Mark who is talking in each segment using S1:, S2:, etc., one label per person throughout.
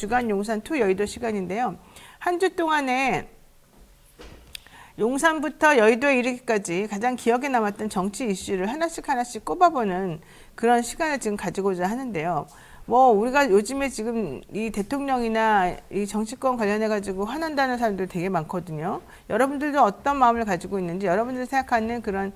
S1: 주간 용산 투 여의도 시간인데요. 한 주 동안에 용산부터 여의도에 이르기까지 가장 기억에 남았던 정치 이슈를 하나씩 꼽아보는 그런 시간을 지금 가지고자 하는데요. 뭐 우리가 요즘에 지금 이 대통령이나 이 정치권 관련해 가지고 화난다는 사람들 되게 많거든요. 여러분들도 어떤 마음을 가지고 있는지, 여러분들이 생각하는 그런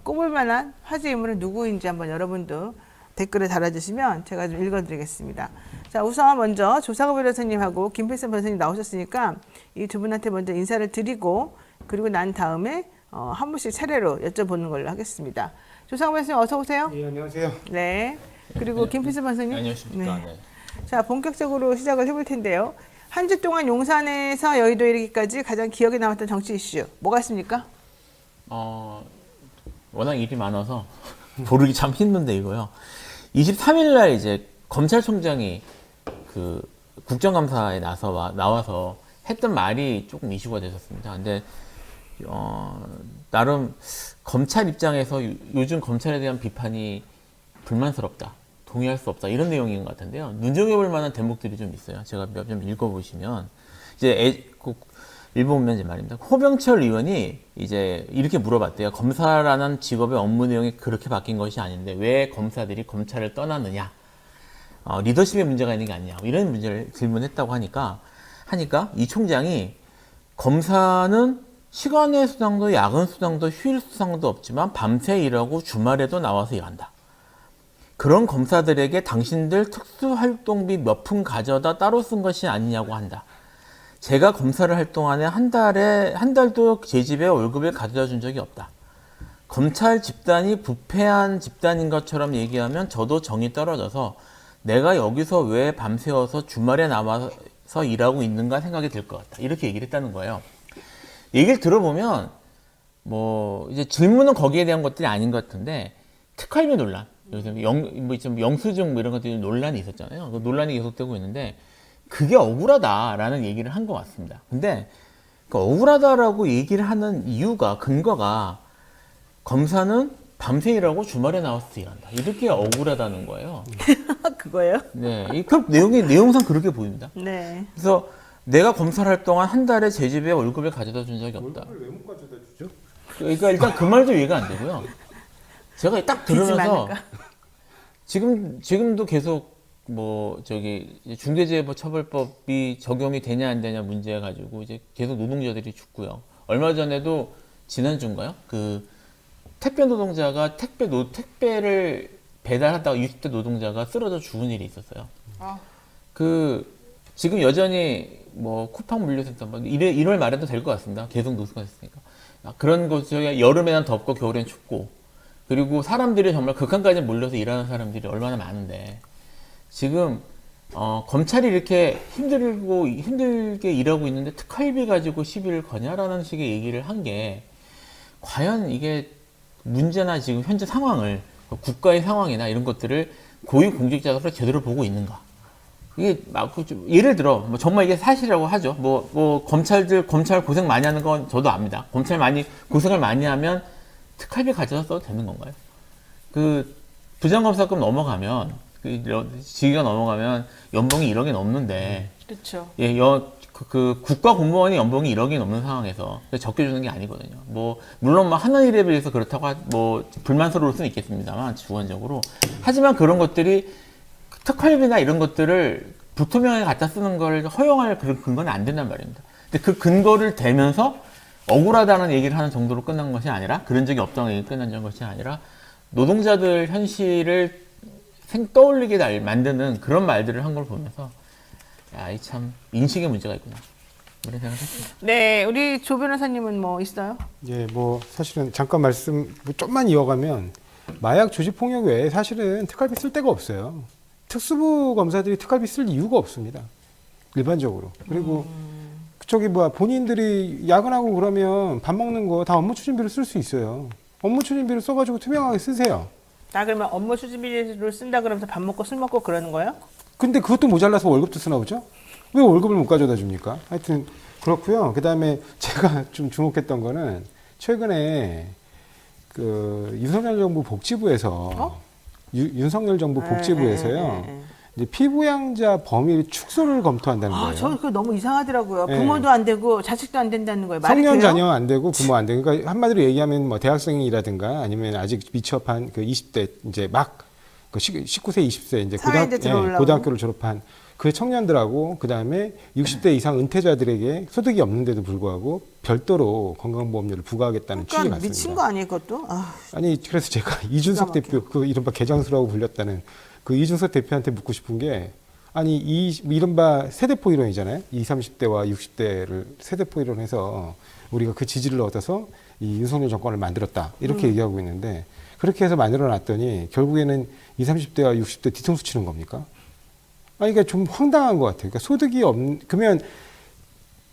S1: 꼽을 만한 화제 인물은 누구인지 한번 여러분도 댓글에 달아주시면 제가 좀 읽어드리겠습니다. 자, 우선 먼저 조사구 변호사님하고 김필선 변호사님 나오셨으니까 이 두 분한테 먼저 인사를 드리고, 그리고 난 다음에 한 분씩 차례로 여쭤보는 걸로 하겠습니다. 조사구 변호사님 어서 오세요.
S2: 예, 안녕하세요.
S1: 네. 그리고 김필선 변호사님.
S3: 안녕하십니까.
S1: 네.
S3: 네.
S1: 자, 본격적으로 시작을 해볼 텐데요. 한 주 동안 용산에서 여의도 이르기까지 가장 기억에 남았던 정치 이슈 뭐가 있습니까?
S3: 워낙 일이 많아서 고르기 참 힘든데 이거요. 23일 날 이제 검찰총장이 그 국정감사에 나와서 했던 말이 조금 이슈가 됐었습니다. 근데 나름 검찰 입장에서 요즘 검찰에 대한 비판이 불만스럽다, 동의할 수 없다, 이런 내용인 것 같은데요. 눈여겨볼 만한 대목들이 좀 있어요. 제가 몇 점 읽어보시면 이제 읽어보면 이제 말입니다. 호병철 의원이 이제 이렇게 물어봤대요. 검사라는 직업의 업무 내용이 그렇게 바뀐 것이 아닌데 왜 검사들이 검찰을 떠났느냐? 리더십에 문제가 있는 게 아니냐? 이런 문제를 질문했다고 하니까 이 총장이 검사는 시간의 수당도 야근 수당도 휴일 수당도 없지만 밤새 일하고 주말에도 나와서 일한다. 그런 검사들에게 당신들 특수활동비 몇 푼 가져다 따로 쓴 것이 아니냐고 한다. 제가 검사를 할 동안에 한 달도 제 집에 월급을 가져다 준 적이 없다. 검찰 집단이 부패한 집단인 것처럼 얘기하면 저도 정이 떨어져서 내가 여기서 왜 밤새워서 주말에 나와서 일하고 있는가 생각이 들 것 같다. 이렇게 얘기를 했다는 거예요. 얘기를 들어보면 뭐 이제 질문은 거기에 대한 것들이 아닌 것 같은데, 특활비 논란, 요새 영수증 뭐 이런 것들이 논란이 있었잖아요. 그 논란이 계속되고 있는데 그게 억울하다라는 얘기를 한 것 같습니다. 근데 그 억울하다라고 얘기를 하는 이유가, 근거가 검사는 밤새 일하고 주말에 나와서 일한다, 이렇게 억울하다는 거예요.
S1: 그거예요?
S3: 네, 그 내용상 그렇게 보입니다.
S1: 네.
S3: 그래서 내가 검사를 할 동안 한 달에 제 집에 월급을 가져다 준 적이 없다.
S2: 월급을 왜 못 가져다 주죠?
S3: 그러니까 일단 그 말도 이해가 안 되고요. 제가 딱 들으면서 지금도 계속 뭐 저기 중대재해처벌법이 적용이 되냐 안 되냐 문제 가지고 이제 계속 노동자들이 죽고요. 얼마 전에도 지난주인가요? 그 택배 노동자가 택배를 배달하다가 60대 노동자가 쓰러져 죽은 일이 있었어요. 그 지금 여전히 뭐 쿠팡 물류센터 뭐 1월 말에도 될 것 같습니다. 계속 노수가 됐으니까. 그런 곳에 여름에는 덥고 겨울엔 춥고, 그리고 사람들이 정말 극한까지 몰려서 일하는 사람들이 얼마나 많은데, 지금 검찰이 이렇게 힘들게 일하고 있는데 특활비 가지고 시비를 거냐라는 식의 얘기를 한 게, 과연 이게 문제나 지금 현재 상황을, 국가의 상황이나 이런 것들을 고위공직자로서 제대로 보고 있는가? 이게 막 예를 들어 뭐 정말 이게 사실이라고 하죠. 뭐 검찰 고생 많이 하는 건 저도 압니다. 고생을 많이 하면 특활비 가져다 써도 되는 건가요? 그 부장검사급 넘어가면, 직위가 넘어가면 연봉이 1억이 넘는데,
S1: 그렇죠.
S3: 예, 그 국가 공무원이 연봉이 1억이 넘는 상황에서 적게 주는 게 아니거든요. 뭐 물론 뭐 하는 일에 비해서 그렇다고 뭐 불만스러울 수는 있겠습니다만, 주관적으로. 하지만 그런 것들이 특활비나 이런 것들을 부투명하게 갖다 쓰는 걸 허용할 그런 근거는 안 된단 말입니다. 근데 그 근거를 대면서 억울하다는 얘기를 하는 정도로 끝난 것이 아니라, 그런 적이 없다는 얘기 끝난 것이 아니라, 노동자들 현실을 떠올리게 만드는 그런 말들을 한 걸 보면서, 야, 이 참 인식의 문제가 있구나, 이런 생각을 했습니다.
S1: 네, 우리 조 변호사님은 뭐 있어요?
S2: 예, 뭐 사실은 잠깐 말씀 뭐 좀만 이어가면, 마약 조직 폭력 외에 사실은 특활비 쓸 데가 없어요. 특수부 검사들이 특활비 쓸 이유가 없습니다. 일반적으로. 그리고 본인들이 야근하고 그러면 밥 먹는 거 다 업무 추진비로 쓸 수 있어요. 업무 추진비를 써가지고 투명하게 쓰세요.
S1: 그러면 업무 추진비로 쓴다 그러면서 밥 먹고 술 먹고 그러는 거예요?
S2: 근데 그것도 모자라서 월급도 쓰나 보죠? 왜 월급을 못 가져다 줍니까? 하여튼 그렇고요. 그 다음에 제가 좀 주목했던 거는, 최근에 그 윤석열 정부 복지부에서 윤석열 정부 복지부에서요. 이제 피부양자 범위 축소를 검토한다는
S1: 아,
S2: 거예요.
S1: 저 그거 너무 이상하더라고요.
S2: 네.
S1: 부모도 안 되고 자식도 안 된다는 거예요. 말이
S2: 성년
S1: 돼요?
S2: 자녀 안 되고 부모 안 되고 그러니까 한마디로 얘기하면 뭐 대학생이라든가 아니면 아직 미취업한 그 20대 이제 막 그 19세 20세 이제
S1: 사회인데 들어오려고.
S2: 고등학교를 졸업한 그 청년들하고 그다음에 60대 이상 은퇴자들에게 소득이 없는데도 불구하고 별도로 건강보험료를 부과하겠다는 취지가
S1: 그러니까
S2: 같습니다.
S1: 미친 거 아니에요, 그것도? 아,
S2: 아니 그래서 제가 이준석
S1: 기가 막혀.
S2: 대표 그 이른바 개장수라고 불렸다는 그 이준석 대표한테 묻고 싶은 게 아니 이 이른바 세대포 이론이잖아요. 20, 30대와 60대를 세대포 이론해서 우리가 그 지지를 얻어서 이 윤석열 정권을 만들었다 이렇게 얘기하고 있는데 그렇게 해서 만들어 놨더니 결국에는 20, 30대와 60대 뒤통수 치는 겁니까? 아니 그러니까 좀 황당한 것 같아요. 그러니까 소득이 그러면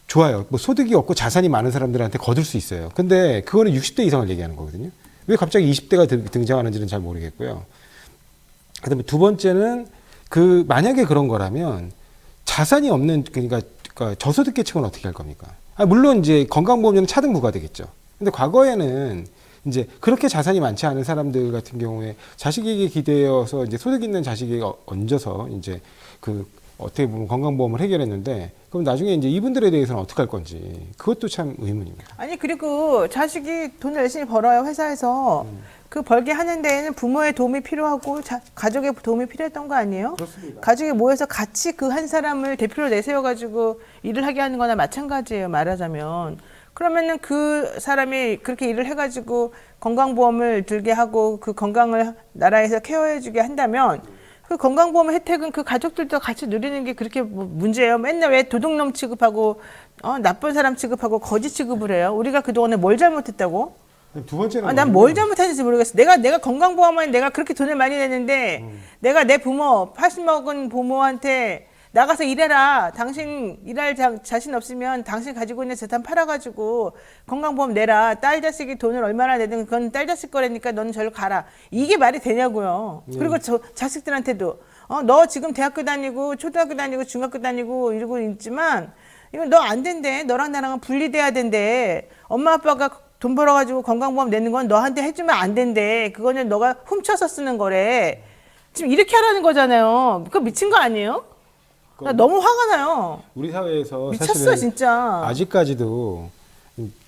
S2: 좋아요. 뭐 소득이 없고 자산이 많은 사람들한테 거둘 수 있어요. 근데 그거는 60대 이상을 얘기하는 거거든요. 왜 갑자기 20대가 등장하는지는 잘 모르겠고요. 그다음에 두 번째는 그 만약에 그런 거라면 자산이 없는 그러니까 저소득 계층은 어떻게 할 겁니까? 물론 이제 건강보험료는 차등 부과되겠죠. 근데 과거에는 이제 그렇게 자산이 많지 않은 사람들 같은 경우에 자식에게 기대어서 이제 소득 있는 자식에게 얹어서 이제 그 어떻게 보면 건강보험을 해결했는데 그럼 나중에 이제 이분들에 대해서는 어떻게 할 건지 그것도 참 의문입니다.
S1: 아니 그리고 자식이 돈을 열심히 벌어요 회사에서 그 벌게 하는 데에는 부모의 도움이 필요하고 가족의 도움이 필요했던 거 아니에요?
S2: 그렇습니다.
S1: 가족이 모여서 같이 그 한 사람을 대표로 내세워 가지고 일을 하게 하는 거나 마찬가지예요. 말하자면 그러면은 그 사람이 그렇게 일을 해가지고 건강보험을 들게 하고 그 건강을 나라에서 케어해주게 한다면 그 건강보험 혜택은 그 가족들도 같이 누리는 게 그렇게 뭐 문제예요. 맨날 왜 도둑놈 취급하고 나쁜 사람 취급하고 거지 취급을 해요. 우리가 그동안에 뭘 잘못했다고?
S2: 두 번째는
S1: 난 뭘 잘못했는지 모르겠어. 내가 건강보험에 내가 그렇게 돈을 많이 내는데 내가 내 부모 80 먹은 부모한테 나가서 일해라. 당신 일할 자신 없으면 당신 가지고 있는 재산 팔아가지고 건강보험 내라. 딸 자식이 돈을 얼마나 내든 그건 딸 자식 거라니까 너는 절로 가라. 이게 말이 되냐고요. 그리고 저 자식들한테도 너 지금 대학교 다니고 초등학교 다니고 중학교 다니고 이러고 있지만 이건 너 안 된대. 너랑 나랑은 분리돼야 된대. 엄마 아빠가 돈 벌어가지고 건강보험 내는 건 너한테 해주면 안 된대. 그거는 너가 훔쳐서 쓰는 거래. 지금 이렇게 하라는 거잖아요. 그거 미친 거 아니에요? 나 너무 화가 나요.
S2: 우리 사회에서
S1: 미쳤어
S2: 사실은
S1: 진짜.
S2: 아직까지도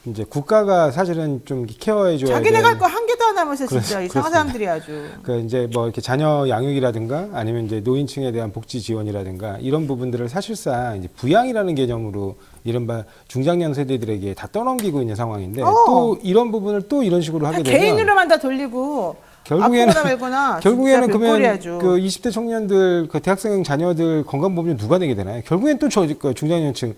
S2: 이제 국가가 사실은 좀 케어해줘야
S1: 자기네가
S2: 될
S1: 할 거 한 개도 안 남았어 진짜. 이상한
S2: 그렇습니다.
S1: 사람들이 아주.
S2: 그 이제 뭐 이렇게 자녀 양육이라든가 아니면 이제 노인층에 대한 복지 지원이라든가 이런 부분들을 사실상 이제 부양이라는 개념으로 이른바 중장년 세대들에게 다 떠넘기고 있는 상황인데 또 이런 부분을 또 이런 식으로 하게 되면
S1: 개인으로만 다 돌리고
S2: 결국에는
S1: 아프거나 말거나
S2: 결국에는
S1: 진짜
S2: 그러면
S1: 별꼴이야죠.
S2: 그 20대 청년들 그 대학생 자녀들 건강보험료 누가 내게 되나요? 결국엔 또 그 중장년층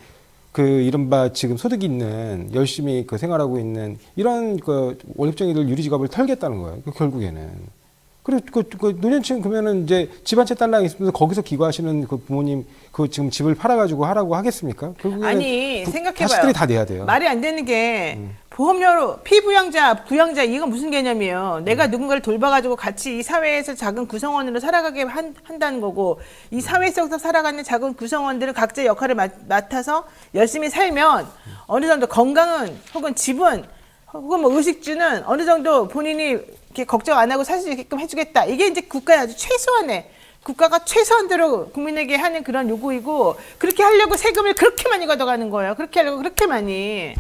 S2: 그 이른바 지금 소득이 있는 열심히 그 생활하고 있는 이런 그 월급쟁이들 유리지갑을 털겠다는 거예요. 결국에는. 그리고 그 노년층 그러면은 이제 집 한 채 딸랑 있으면서 거기서 기거하시는 그 부모님 그 지금 집을 팔아가지고 하라고 하겠습니까? 결국에는
S1: 아니 생각해봐요.
S2: 자식들이 다 내야 돼요.
S1: 말이 안 되는 게 보험료로 피부양자, 부양자 이건 무슨 개념이에요? 내가 누군가를 돌봐가지고 같이 이 사회에서 작은 구성원으로 살아가게 한다는 거고 이 사회 속에서 살아가는 작은 구성원들은 각자 역할을 맡아서 열심히 살면 어느 정도 건강은 혹은 집은 혹은 뭐 의식주는 어느 정도 본인이 이렇게 걱정 안 하고 살 수 있게끔 해주겠다. 이게 이제 국가의 아주 최소한의 국가가 최소한대로 국민에게 하는 그런 요구이고 그렇게 하려고 세금을 그렇게 많이 걷어가는 거예요. 그렇게 하려고 그렇게 많이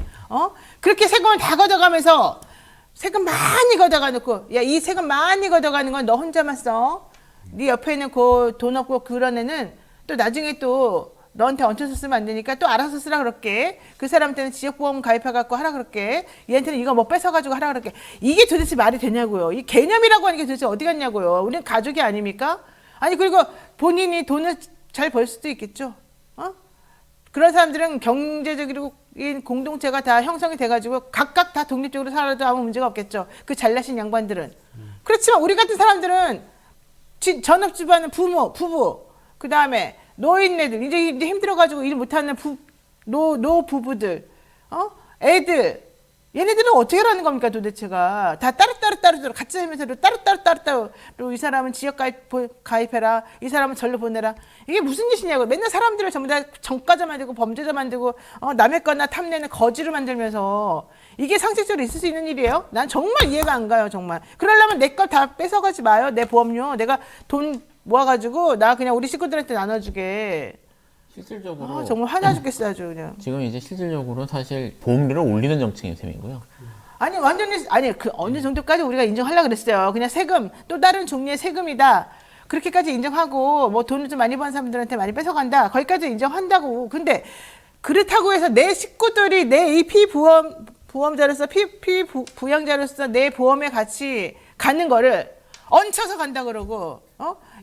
S1: 그렇게 세금을 다 걷어가면서 세금 많이 걷어가 놓고 야 이 세금 많이 걷어가는 건 너 혼자만 써. 네 옆에 있는 그 돈 없고 그런 애는 또 나중에 또 너한테 얹혀서 쓰면 안 되니까 또 알아서 쓰라 그럴게. 그 사람한테는 지역보험 가입해갖고 하라 그럴게. 얘한테는 이거 뭐 뺏어가지고 하라 그럴게. 이게 도대체 말이 되냐고요. 이 개념이라고 하는 게 도대체 어디 갔냐고요. 우리는 가족이 아닙니까? 아니 그리고 본인이 돈을 잘 벌 수도 있겠죠. 그런 사람들은 경제적으로 공동체가 다 형성이 돼가지고 각각 다 독립적으로 살아도 아무 문제가 없겠죠. 그 잘나신 양반들은. 그렇지만 우리 같은 사람들은 전업주부하는 부부, 그 다음에 노인네들 이제 힘들어가지고 일 못하는 노부부들, 애들 얘네들은 어떻게 하라는 겁니까 도대체가. 다 따로따로 같이 살면서도 따로따로 이 사람은 지역 가입해라, 이 사람은 절로 보내라. 이게 무슨 짓이냐고. 맨날 사람들을 전부 다 전과자 만들고 범죄자 만들고 남의 거나 탐내는 거지로 만들면서 이게 상식적으로 있을 수 있는 일이에요? 난 정말 이해가 안 가요 정말. 그러려면 내 걸 다 뺏어가지 마요. 내 보험료 내가 돈 모아가지고 나 그냥 우리 식구들한테 나눠주게.
S3: 실질적으로
S1: 아, 정말 화나 죽겠어 아주 그냥.
S3: 지금 이제 실질적으로 사실 보험료를 올리는 정책인 셈이고요.
S1: 아니 완전히 아니 그 어느 정도까지 우리가 인정하려고 그랬어요. 그냥 세금 또 다른 종류의 세금이다. 그렇게까지 인정하고 뭐 돈을 좀 많이 번 사람들한테 많이 뺏어간다. 거기까지 인정한다고. 근데 그렇다고 해서 내 식구들이 내 이 피부험자로서 피부양자로서 내 보험에 같이 가는 거를 얹혀서 간다 그러고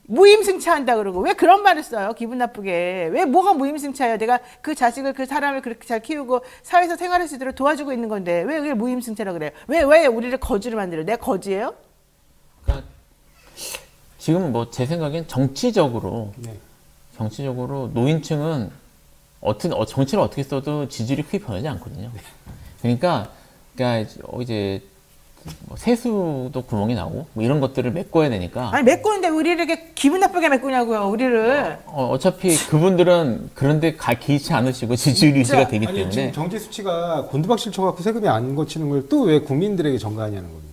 S1: 무임승차한다 그러고 왜 그런 말을 써요? 기분 나쁘게. 왜 뭐가 무임승차예요? 내가 그 자식을 그 사람을 그렇게 잘 키우고 사회에서 생활할 수 있도록 도와주고 있는 건데 왜 그게 무임승차라 그래요? 왜 우리를 거지로 만들어요? 내가 거지예요?
S3: 그러니까 지금 뭐 제 생각엔 정치적으로 노인층은 정치를 어떻게 써도 지지율이 크게 변하지 않거든요. 그러니까 이제 뭐 세수도 구멍이 나고 뭐 이런 것들을 메꿔야 되니까.
S1: 아니 메꾸는데 우리를 이렇게 기분 나쁘게 메꾸냐고요? 우리를.
S3: 어차피 그분들은 그런데 기이치 않으시고 지지율 유지가 되기
S2: 아니,
S3: 때문에.
S2: 지금 정치 수치가 곤두박질 쳐갖고 세금이 안 거치는 걸 또 왜 국민들에게 전가하냐는 겁니다.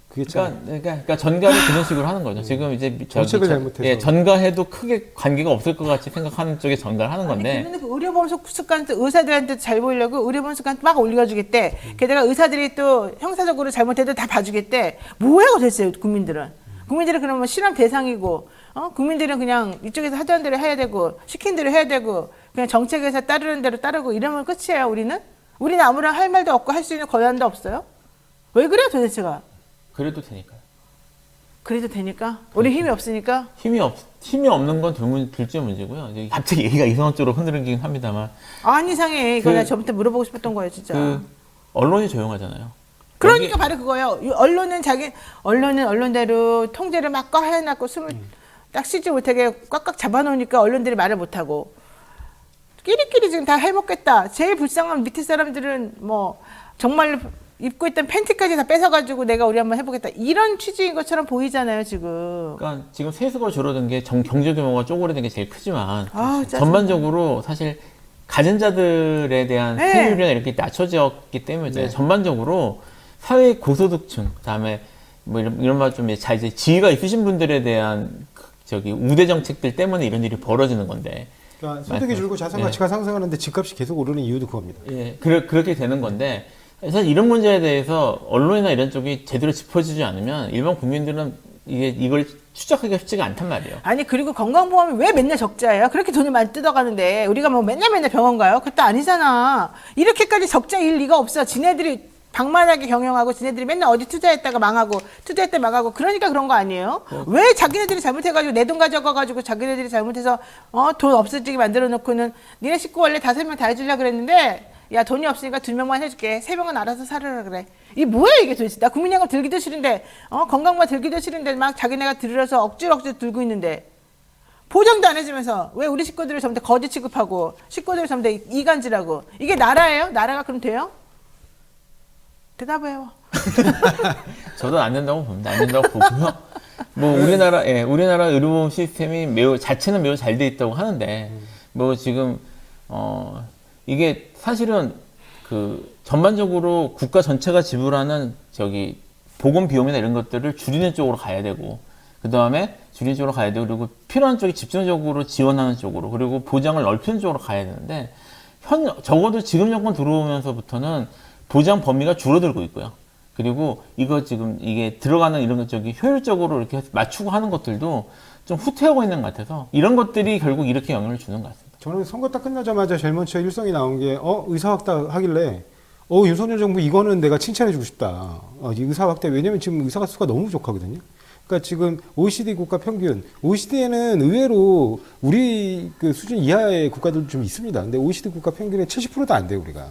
S2: 그게 참.
S3: 그러니까 전가를 그런 식으로 하는 거죠. 지금 이제
S2: 정책을 잘못해서.
S3: 전가해도 크게 관계가 없을 것 같이 생각하는 쪽에 전가를 하는 건데.
S1: 그런데 그 의료보험 습관한테 의사들한테 잘 보이려고 의료보험 습관 막 올려주겠대. 게다가 의사들이 또 형사적으로 잘못해도 다 봐주겠대. 뭐야 도대체 국민들은. 국민들은 그러면 실험 대상이고, 국민들은 그냥 이쪽에서 하자는 대로 해야 되고, 시킨 대로 해야 되고, 그냥 정책에서 따르는 대로 따르고 이러면 끝이에요. 우리는 아무런 할 말도 없고 할 수 있는 권한도 없어요. 왜 그래 도대체가?
S3: 그래도 되니까요.
S1: 그래도 되니까? 우리 힘이 없으니까?
S3: 힘이 없는 건 둘째 문제고요. 이제 갑자기 얘기가 이상한 쪽으로 흔들리긴 합니다만.
S1: 안 이상해. 이거 내가 저부터 물어보고 싶었던 거예요, 진짜.
S3: 언론이 조용하잖아요.
S1: 그러니까 바로 그거예요. 언론은 언론대로 통제를 막 해놨고 숨을 딱 쉬지 못하게 꽉꽉 잡아놓으니까 언론들이 말을 못하고 끼리끼리 지금 다 해먹겠다. 제일 불쌍한 밑에 사람들은 뭐 정말 입고 있던 팬티까지 다 뺏어가지고 내가 우리 한번 해보겠다. 이런 취지인 것처럼 보이잖아요, 지금.
S3: 그러니까 지금 세수가 줄어든 게 경제 규모가 쪼그라든 게 제일 크지만
S1: 짜증나.
S3: 전반적으로 사실 가진 자들에 대한
S1: 네.
S3: 세율이 이렇게 낮춰졌기 때문에 전반적으로 사회 고소득층, 그다음에 뭐 이런 말 좀 이제 지위가 있으신 분들에 대한 우대 정책들 때문에 이런 일이 벌어지는 건데.
S2: 그러니까 소득이 줄고 자산 가치가 상승하는데 집값이 계속 오르는 이유도 그겁니다.
S3: 예, 그렇게 되는 건데. 사실 이런 문제에 대해서 언론이나 이런 쪽이 제대로 짚어주지 않으면 일반 국민들은 이걸 추적하기가 쉽지가 않단 말이에요.
S1: 아니 그리고 건강보험이 왜 맨날 적자예요? 그렇게 돈을 많이 뜯어가는데 우리가 뭐 맨날 병원 가요? 그것도 아니잖아. 이렇게까지 적자일 리가 없어. 지네들이 방만하게 경영하고 지네들이 맨날 어디 투자했다가 망하고 투자했다 망하고 그러니까 그런 거 아니에요? 왜 자기네들이 잘못해가지고 내 돈 가져가가지고 자기네들이 잘못해서 돈 없어지게 만들어 놓고는 니네 식구 원래 5명 다 해주려고 그랬는데 야 돈이 없으니까 2명만 해줄게. 3명은 알아서 살아라 그래. 이게 뭐야 이게 도대체. 나 국민연금 들기도 싫은데 건강만 들기도 싫은데 막 자기네가 들으려서 억지로 들고 있는데 보장도 안 해주면서 왜 우리 식구들을 전부 다 거지 취급하고 식구들을 전부 다 이간질하고 이게 나라예요? 나라가 그럼 돼요? 대답해요.
S3: 저도 안 된다고 봅니다. 안 된다고 보고요. 뭐 우리나라 의료보험 시스템이 자체는 매우 잘 돼 있다고 하는데 뭐 지금 이게 사실은 전반적으로 국가 전체가 지불하는 보건 비용이나 이런 것들을 줄이는 쪽으로 가야 되고 그 다음에 줄이는 쪽으로 가야 되고 그리고 필요한 쪽에 집중적으로 지원하는 쪽으로 그리고 보장을 넓히는 쪽으로 가야 되는데 적어도 지금 정권 들어오면서부터는 보장 범위가 줄어들고 있고요. 그리고 이게 들어가는 이런 효율적으로 이렇게 맞추고 하는 것들도 좀 후퇴하고 있는 것 같아서 이런 것들이 결국 이렇게 영향을 주는 것 같습니다.
S2: 저는 선거 딱 끝나자마자 제일 먼저 일성이 나온 게 의사 확대 하길래 윤석열 정부 이거는 내가 칭찬해주고 싶다. 이 의사 확대 왜냐면 지금 의사가 수가 너무 부족하거든요. 그러니까 지금 OECD 국가 평균, OECD에는 의외로 우리 그 수준 이하의 국가들도 좀 있습니다. 근데 OECD 국가 평균의 70%도 안 돼요 우리가.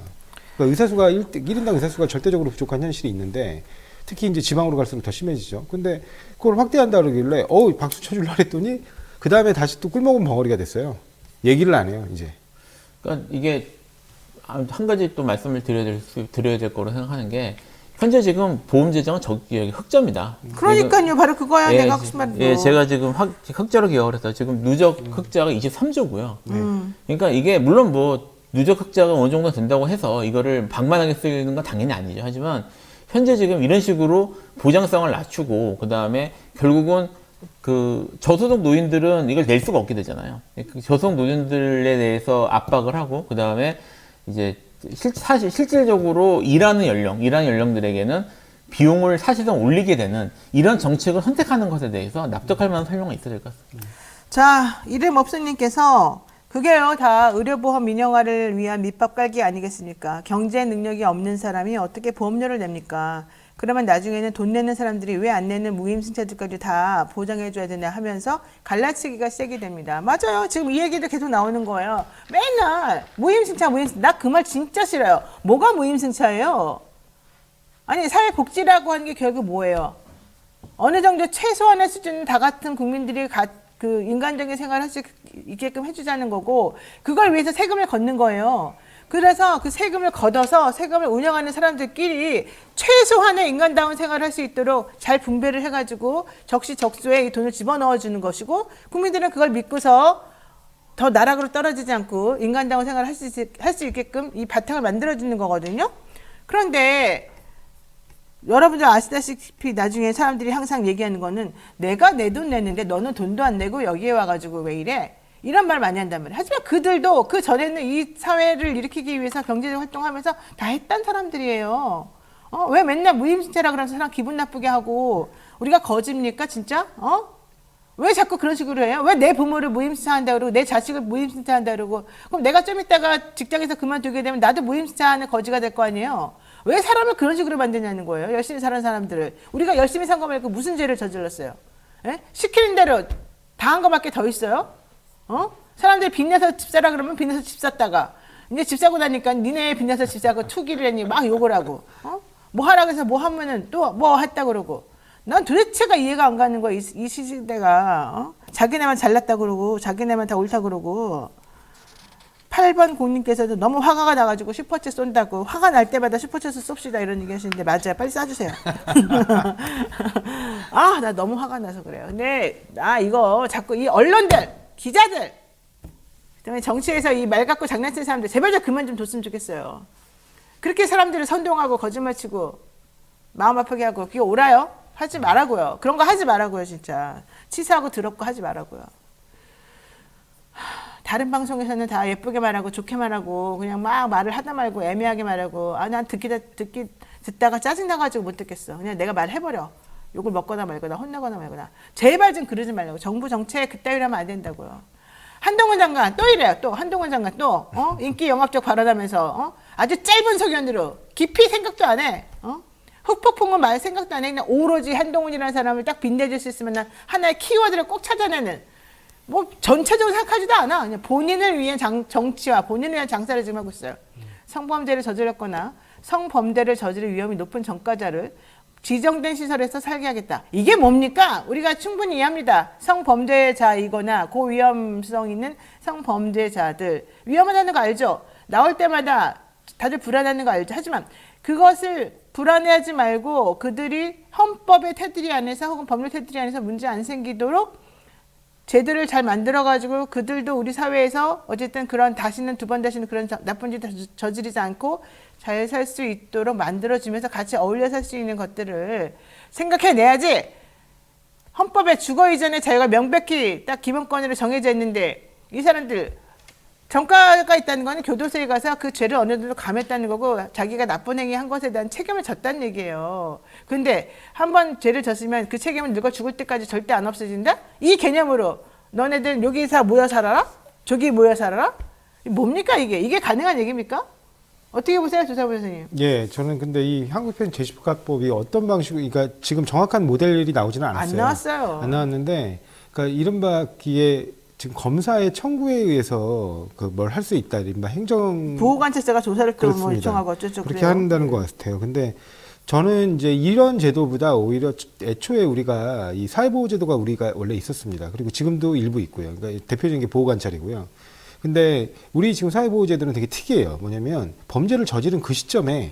S2: 그러니까 의사수가 1인당 의사수가 절대적으로 부족한 현실이 있는데 특히 이제 지방으로 갈수록 더 심해지죠. 근데 그걸 확대한다 그러길래 박수 쳐줄라 했더니 그 다음에 다시 또 꿀먹은 벙어리가 됐어요. 얘기를 안 해요 이제.
S3: 그러니까 이게 한 가지 또 말씀을 드려야 될 거로 생각하는 게 현재 지금 보험 재정은 흑자입니다.
S1: 그러니까요, 바로 그거야 내가 하고 싶은 말도.
S3: 예, 제가 지금 흑자로 기억을 해서 지금 누적 흑자가 23조고요. 그러니까 이게 물론 뭐 누적 흑자가 어느 정도 된다고 해서 이거를 방만하게 쓰는 건 당연히 아니죠. 하지만 현재 지금 이런 식으로 보장성을 낮추고 그 다음에 결국은 그 저소득 노인들은 이걸 낼 수가 없게 되잖아요. 그 저소득 노인들에 대해서 압박을 하고 그 다음에 이제 사실 실질적으로 일하는 연령들에게는 비용을 사실상 올리게 되는 이런 정책을 선택하는 것에 대해서 납득할 만한 설명이 있어야 될 것 같습니다.
S1: 자, 이름 없으님께서 그게요 다 의료보험 민영화를 위한 밑밥 깔기 아니겠습니까? 경제 능력이 없는 사람이 어떻게 보험료를 냅니까? 그러면 나중에는 돈 내는 사람들이 왜 안 내는 무임승차들까지 다 보장해줘야 되냐 하면서 갈라치기가 세게 됩니다. 맞아요. 지금 이 얘기도 계속 나오는 거예요. 맨날 무임승차. 나 그 말 진짜 싫어요. 뭐가 무임승차예요? 아니 사회복지라고 하는 게 결국 뭐예요? 어느 정도 최소한의 수준 다 같은 국민들이 그 인간적인 생활을 할 수 있게끔 해주자는 거고 그걸 위해서 세금을 걷는 거예요. 그래서 그 세금을 걷어서 세금을 운영하는 사람들끼리 최소한의 인간다운 생활을 할 수 있도록 잘 분배를 해가지고 적시적소에 이 돈을 집어넣어 주는 것이고 국민들은 그걸 믿고서 더 나락으로 떨어지지 않고 인간다운 생활을 할 수 있게끔 이 바탕을 만들어 주는 거거든요. 그런데 여러분들 아시다시피 나중에 사람들이 항상 얘기하는 거는 내가 내 돈 내는데 너는 돈도 안 내고 여기에 와가지고 왜 이래? 이런 말 많이 한단 말이에요. 하지만 그들도 그 전에는 이 사회를 일으키기 위해서 경제적 활동하면서 다 했던 사람들이에요. 왜 맨날 무임승차라 그러면서 사람 기분 나쁘게 하고 우리가 거짓입니까 진짜? 왜 자꾸 그런 식으로 해요? 왜 내 부모를 무임승차한다 그러고 내 자식을 무임승차한다 그러고 그럼 내가 좀 이따가 직장에서 그만두게 되면 나도 무임승차하는 거지가 될 거 아니에요? 왜 사람을 그런 식으로 만드냐는 거예요. 열심히 사는 사람들을. 우리가 열심히 산 거 말고 무슨 죄를 저질렀어요? 예? 시키는 대로 다 한 거밖에 더 있어요? 사람들이 빚내서 집 사라 그러면 빚내서 집 샀다가 이제 집 사고 나니까 니네 빚내서 집 사고 투기를 했니 막 욕을 하고 뭐 하라고 해서 뭐 하면은 또 뭐 했다 그러고 난 도대체가 이해가 안 가는 거야. 이 시대가 자기네만 잘났다 그러고 자기네만 다 옳다 그러고 8번 공님께서도 너무 화가 나가지고 슈퍼챗 쏜다고 화가 날 때마다 슈퍼챗을 쏩시다 이런 얘기 하시는데 맞아요. 빨리 쏴주세요. 아, 나 너무 화가 나서 그래요. 근데 나 이거 자꾸 이 언론들 기자들 그다음에 정치에서 이 말 갖고 장난치는 사람들 제발 좀 그만 좀 뒀으면 좋겠어요. 그렇게 사람들을 선동하고 거짓말치고 마음 아프게 하고 그게 옳아요? 하지 말라고요. 그런 거 하지 말라고요. 진짜 치사하고 더럽고 하지 말라고요. 다른 방송에서는 다 예쁘게 말하고 좋게 말하고 그냥 막 말을 하다 말고 애매하게 말하고 난 듣다가 짜증나가지고 못 듣겠어. 그냥 내가 말해버려. 욕을 먹거나 말거나 혼나거나 말거나. 제발 좀 그러지 말라고. 정부 정책 그따위로 하면 안 된다고요. 한동훈 장관 또 이래요. 또 한동훈 장관 또 인기 영합적 발언하면서 아주 짧은 소견으로 깊이 생각도 안 해. 흑폭풍은 말 생각도 안 해. 그냥 오로지 한동훈이라는 사람을 딱 빗내줄 수 있으면 난 하나의 키워드를 꼭 찾아내는 뭐 전체적으로 생각하지도 않아. 그냥 본인을 위한 정치와 본인을 위한 장사를 지금 하고 있어요. 성범죄를 저질렀거나 성범죄를 저지를 위험이 높은 전과자를 지정된 시설에서 살게 하겠다. 이게 뭡니까? 우리가 충분히 이해합니다. 성범죄자이거나 고위험성 있는 성범죄자들 위험하다는 거 알죠? 나올 때마다 다들 불안해하는 거 알죠? 하지만 그것을 불안해하지 말고 그들이 헌법의 테두리 안에서 혹은 법률 테두리 안에서 문제 안 생기도록 제도를 잘 만들어가지고 그들도 우리 사회에서 어쨌든 그런 두 번 다시는 그런 나쁜 짓 저지르지 않고 잘 살 수 있도록 만들어주면서 같이 어울려 살 수 있는 것들을 생각해내야지. 헌법에 주거 이전의 자유가 명백히 딱 기본권으로 정해져 있는데 이 사람들 정가가 있다는 거는 교도소에 가서 그 죄를 어느 정도 감했다는 거고 자기가 나쁜 행위 한 것에 대한 책임을 졌다는 얘기예요. 근데 한번 죄를 졌으면 그 책임은 늙어 죽을 때까지 절대 안 없어진다? 이 개념으로 너네들 여기서 모여 살아라? 저기 모여 살아라? 뭡니까 이게? 이게 가능한 얘기입니까? 어떻게 보세요, 조사부 선생님?
S2: 예, 저는 근데 이 한국편 제시법이 어떤 방식으로, 그러니까 지금 정확한 모델이 나오지는 않았어요.
S1: 안 나왔어요.
S2: 안 나왔는데, 그러니까 이른바 기에 지금 검사의 청구에 의해서 그 뭘 할 수 있다, 이른바 행정
S1: 보호관찰사가 조사를 또 뭐
S2: 그렇습니다.
S1: 요청하고 어쩌죠
S2: 그렇게
S1: 그래요.
S2: 한다는 것 같아요. 근데 저는 이제 이런 제도보다 오히려 애초에 우리가 이 사회보호제도가 우리가 원래 있었습니다. 그리고 지금도 일부 있고요. 그러니까 대표적인 게 보호관찰이고요. 근데 우리 지금 사회보호제도는 되게 특이해요. 뭐냐면 범죄를 저지른 그 시점에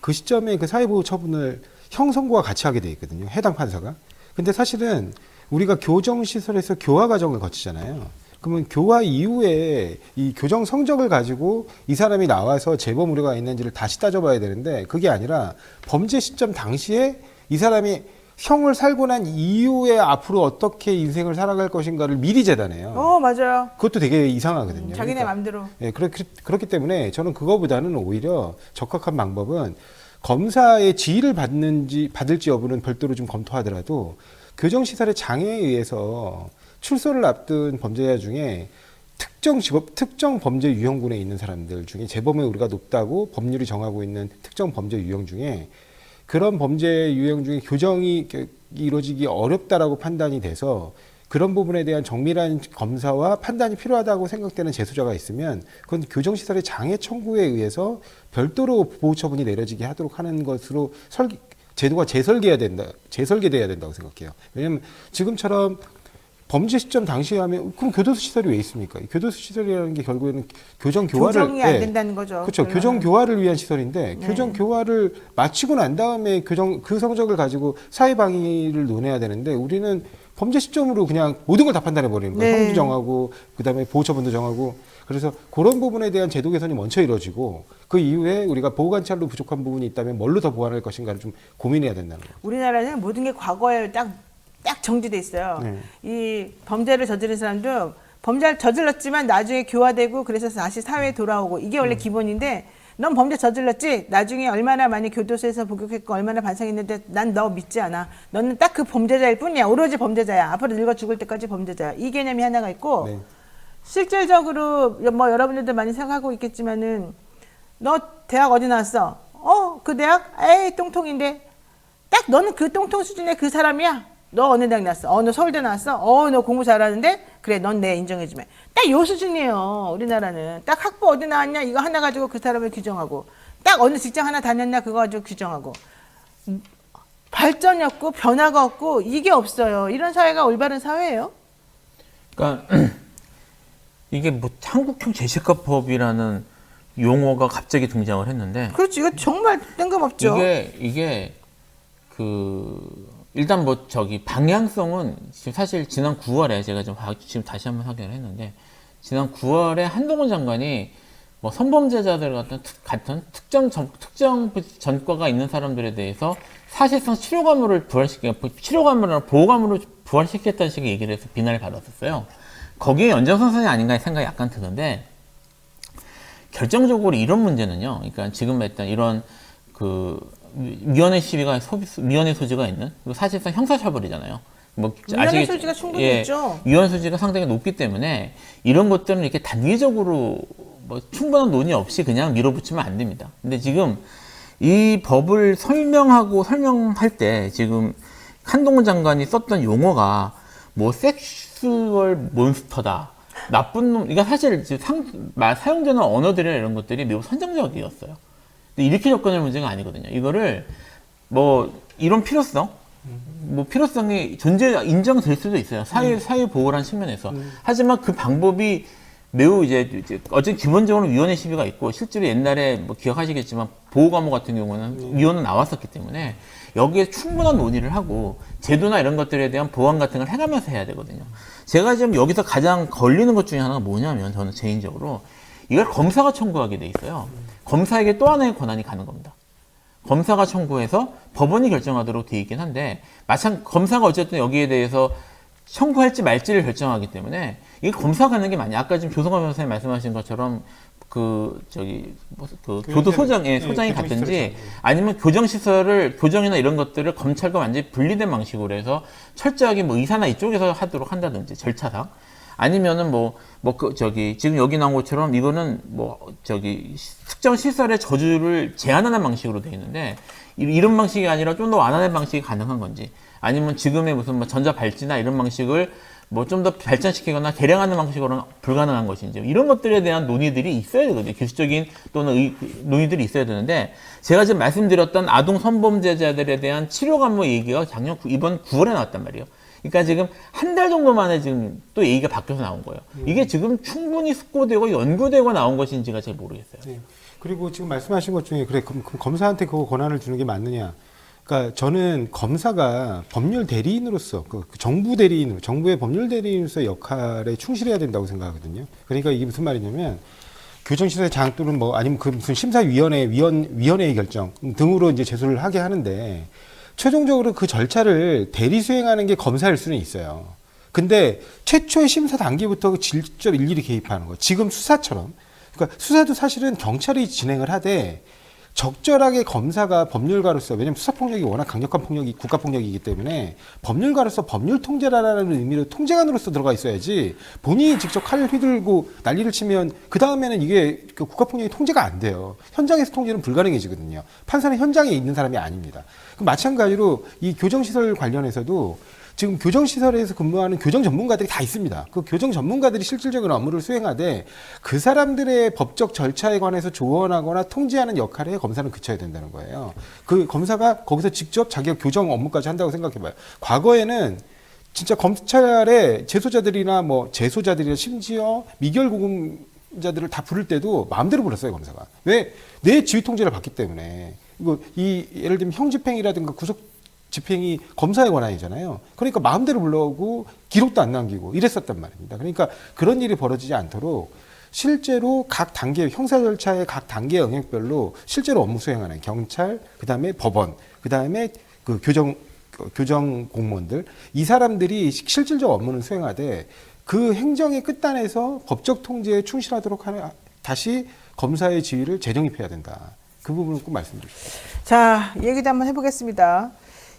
S2: 그 사회보호 처분을 형선고와 같이 하게 돼 있거든요. 해당 판사가. 근데 사실은 우리가 교정시설에서 교화 과정을 거치잖아요. 그러면 교화 이후에 이 교정 성적을 가지고 이 사람이 나와서 재범 우려가 있는지를 다시 따져봐야 되는데 그게 아니라 범죄 시점 당시에 이 사람이 형을 살고 난 이후에 앞으로 어떻게 인생을 살아갈 것인가를 미리 재단해요.
S1: 맞아요.
S2: 그것도 되게 이상하거든요.
S1: 자기네
S2: 그러니까,
S1: 맘대로.
S2: 예, 그렇기 때문에 저는 그거보다는 오히려 적합한 방법은 검사의 지휘를 받을지 여부는 별도로 좀 검토하더라도 교정시설의 장애에 의해서 출소를 앞둔 범죄자 중에 특정 범죄 유형군에 있는 사람들 중에 재범의 우려가 높다고 법률이 정하고 있는 특정 범죄 유형 중에 그런 범죄 유형 중에 교정이 이루어지기 어렵다라고 판단이 돼서 그런 부분에 대한 정밀한 검사와 판단이 필요하다고 생각되는 재소자가 있으면 그건 교정시설의 장애 청구에 의해서 별도로 보호처분이 내려지게 하도록 하는 것으로 제도가 재설계돼야 된다고 생각해요. 왜냐하면 지금처럼 범죄 시점 당시에 하면 그럼 교도소 시설이 왜 있습니까? 교도소 시설이라는 게 결국에는 교정 교화를
S1: 교정이 안 된다는 거죠.
S2: 그렇죠. 교정 교화를 위한 시설인데
S1: 네.
S2: 교정 교화를 마치고 난 다음에 그 성적을 가지고 사회 방위를 논해야 되는데 우리는 범죄 시점으로 그냥 모든 걸 다 판단해 버리는 거예요.
S1: 네.
S2: 형도 정하고 그다음에 보호처분도 정하고 그래서 그런 부분에 대한 제도 개선이 먼저 이루어지고 그 이후에 우리가 보호 관찰로 부족한 부분이 있다면 뭘로 더 보완할 것인가를 좀 고민해야 된다는 거예요.
S1: 우리나라는 모든 게 과거에 딱 정지돼 있어요.
S2: 네.
S1: 이 범죄를 저지른 사람도 범죄를 저질렀지만 나중에 교화되고 그래서 다시 사회에 돌아오고 이게 원래 기본인데 넌 범죄 저질렀지? 나중에 얼마나 많이 교도소에서 복역했고 얼마나 반성했는데 난 너 믿지 않아. 너는 딱 그 범죄자일 뿐이야. 오로지 범죄자야. 앞으로 늙어 죽을 때까지 범죄자야. 이 개념이 하나가 있고
S2: 네.
S1: 실질적으로 뭐 여러분들도 많이 생각하고 있겠지만은 너 대학 어디 나왔어? 그 대학? 에이 똥통인데 딱 너는 그 똥통 수준의 그 사람이야. 너 어느 대학 나왔어? 너 서울대 나왔어? 너 공부 잘하는데? 그래, 넌 내 인정해주면. 딱 요 수준이에요, 우리나라는. 딱 학부 어디 나왔냐? 이거 하나 가지고 그 사람을 규정하고. 딱 어느 직장 하나 다녔냐? 그거 가지고 규정하고. 발전이 없고, 변화가 없고, 이게 없어요. 이런 사회가 올바른 사회예요?
S3: 그러니까 이게 뭐 한국형 제시카법이라는 용어가 갑자기 등장을 했는데
S1: 그렇지, 이거 정말 뜬금없죠.
S3: 이게 일단 뭐 방향성은 지금 사실 지난 9월에 제가 지금 다시 한번 확인을 했는데 지난 9월에 한동훈 장관이 뭐 성범죄자들 같은 특정 전과가 있는 사람들에 대해서 사실상 치료감으로 보호감으로 부활시켰다는 식의 얘기를 해서 비난을 받았었어요. 거기에 연장선상이 아닌가 의 생각이 약간 드는데 결정적으로 이런 문제는요. 그러니까 지금 했던 이런 미연의 시비가 미연의 소지가 있는 그리고 사실상 형사처벌이잖아요. 뭐
S1: 미연의 소지가 충분히 있죠.
S3: 미연 소지가 상당히 높기 때문에 이런 것들은 이렇게 단기적으로 뭐 충분한 논의 없이 그냥 밀어붙이면 안 됩니다. 근데 지금 이 법을 설명할 때 지금 한동훈 장관이 썼던 용어가 뭐 섹슈얼 몬스터다. 나쁜 놈, 이거 사실 사용되는 언어들이나 이런 것들이 매우 선정적이었어요. 근데 이렇게 접근할 문제가 아니거든요. 이거를 뭐 이런 필요성이 인정될 수도 있어요. 사회 보호라는 측면에서. 하지만 그 방법이 매우 어쨌든 기본적으로 위헌의 시비가 있고 실제로 옛날에 뭐 기억하시겠지만 보호감호 같은 경우는 위헌은 나왔었기 때문에 여기에 충분한 논의를 하고 제도나 이런 것들에 대한 보완 같은 걸 해가면서 해야 되거든요. 제가 지금 여기서 가장 걸리는 것 중에 하나가 뭐냐면 저는 개인적으로 이걸 검사가 청구하게 돼 있어요. 검사에게 또 하나의 권한이 가는 겁니다. 검사가 청구해서 법원이 결정하도록 돼 있긴 한데 검사가 어쨌든 여기에 대해서 청구할지 말지를 결정하기 때문에 이게 검사가 하는 게 많이 아까 지금 조성관 변호사님 말씀하신 것처럼 소장이 갔든지 아니면 교정이나 이런 것들을 검찰과 완전히 분리된 방식으로 해서 철저하게 뭐 의사나 이쪽에서 하도록 한다든지 절차상 아니면은 지금 여기 나온 것처럼 이거는 특정 시설의 저주를 제한하는 방식으로 되어 있는데 이런 방식이 아니라 좀 더 완화된 방식이 가능한 건지 아니면 지금의 무슨 전자발찌나 이런 방식을 좀 더 발전시키거나 개량하는 방식으로는 불가능한 것인지 이런 것들에 대한 논의들이 있어야 되거든요. 기술적인 또는 논의들이 있어야 되는데 제가 지금 말씀드렸던 아동 성범죄자들에 대한 치료감모 얘기가 이번 9월에 나왔단 말이에요. 그러니까 지금 한 달 정도 만에 지금 또 얘기가 바뀌어서 나온 거예요. 이게 지금 충분히 숙고되고 연구되고 나온 것인지가 잘 모르겠어요.
S2: 네. 그리고 지금 말씀하신 것 중에 그럼 검사한테 그 권한을 주는 게 맞느냐? 그러니까 저는 검사가 법률 대리인으로서 정부의 법률 대리인으로서 역할에 충실해야 된다고 생각하거든요. 그러니까 이게 무슨 말이냐면 교정시설의 장 또는 아니면 그 무슨 심사위원회의 결정 등으로 이제 제소를 하게 하는데 최종적으로 그 절차를 대리 수행하는 게 검사일 수는 있어요. 근데 최초의 심사 단계부터 직접 일일이 개입하는 거. 지금 수사처럼. 그러니까 수사도 사실은 경찰이 진행을 하되 적절하게 검사가 법률가로서, 왜냐하면 수사폭력이 워낙 강력한 폭력이 국가폭력이기 때문에 법률가로서 법률 통제라는 의미로 통제관으로서 들어가 있어야지 본인이 직접 칼을 휘둘고 난리를 치면 그 다음에는 이게 그 국가폭력이 통제가 안 돼요. 현장에서 통제는 불가능해지거든요. 판사는 현장에 있는 사람이 아닙니다. 마찬가지로 이 교정시설 관련해서도 지금 교정시설에서 근무하는 교정 전문가들이 다 있습니다. 그 교정 전문가들이 실질적인 업무를 수행하되 그 사람들의 법적 절차에 관해서 조언하거나 통제하는 역할에 검사는 그쳐야 된다는 거예요. 그 검사가 거기서 직접 자기가 교정 업무까지 한다고 생각해봐요. 과거에는 진짜 검찰의 재소자들이나 뭐 재소자들이나 심지어 미결 고금자들을 다 부를 때도 마음대로 불렀어요, 검사가. 왜? 내 지휘 통제를 받기 때문에. 이거 예를 들면 형집행이라든가 구속 집행이 검사의 권한이잖아요. 그러니까 마음대로 불러오고 기록도 안 남기고 이랬었단 말입니다. 그러니까 그런 일이 벌어지지 않도록 실제로 각 단계, 형사 절차의 각 단계 영역별로 실제로 업무 수행하는 경찰, 그 다음에 법원, 그 다음에 그 교정 공무원들, 이 사람들이 실질적 업무는 수행하되 그 행정의 끝단에서 법적 통제에 충실하도록 하는, 다시 검사의 지위를 재정립해야 된다. 그 부분을 꼭 말씀드리겠습니다.
S1: 자, 얘기도 한번 해보겠습니다.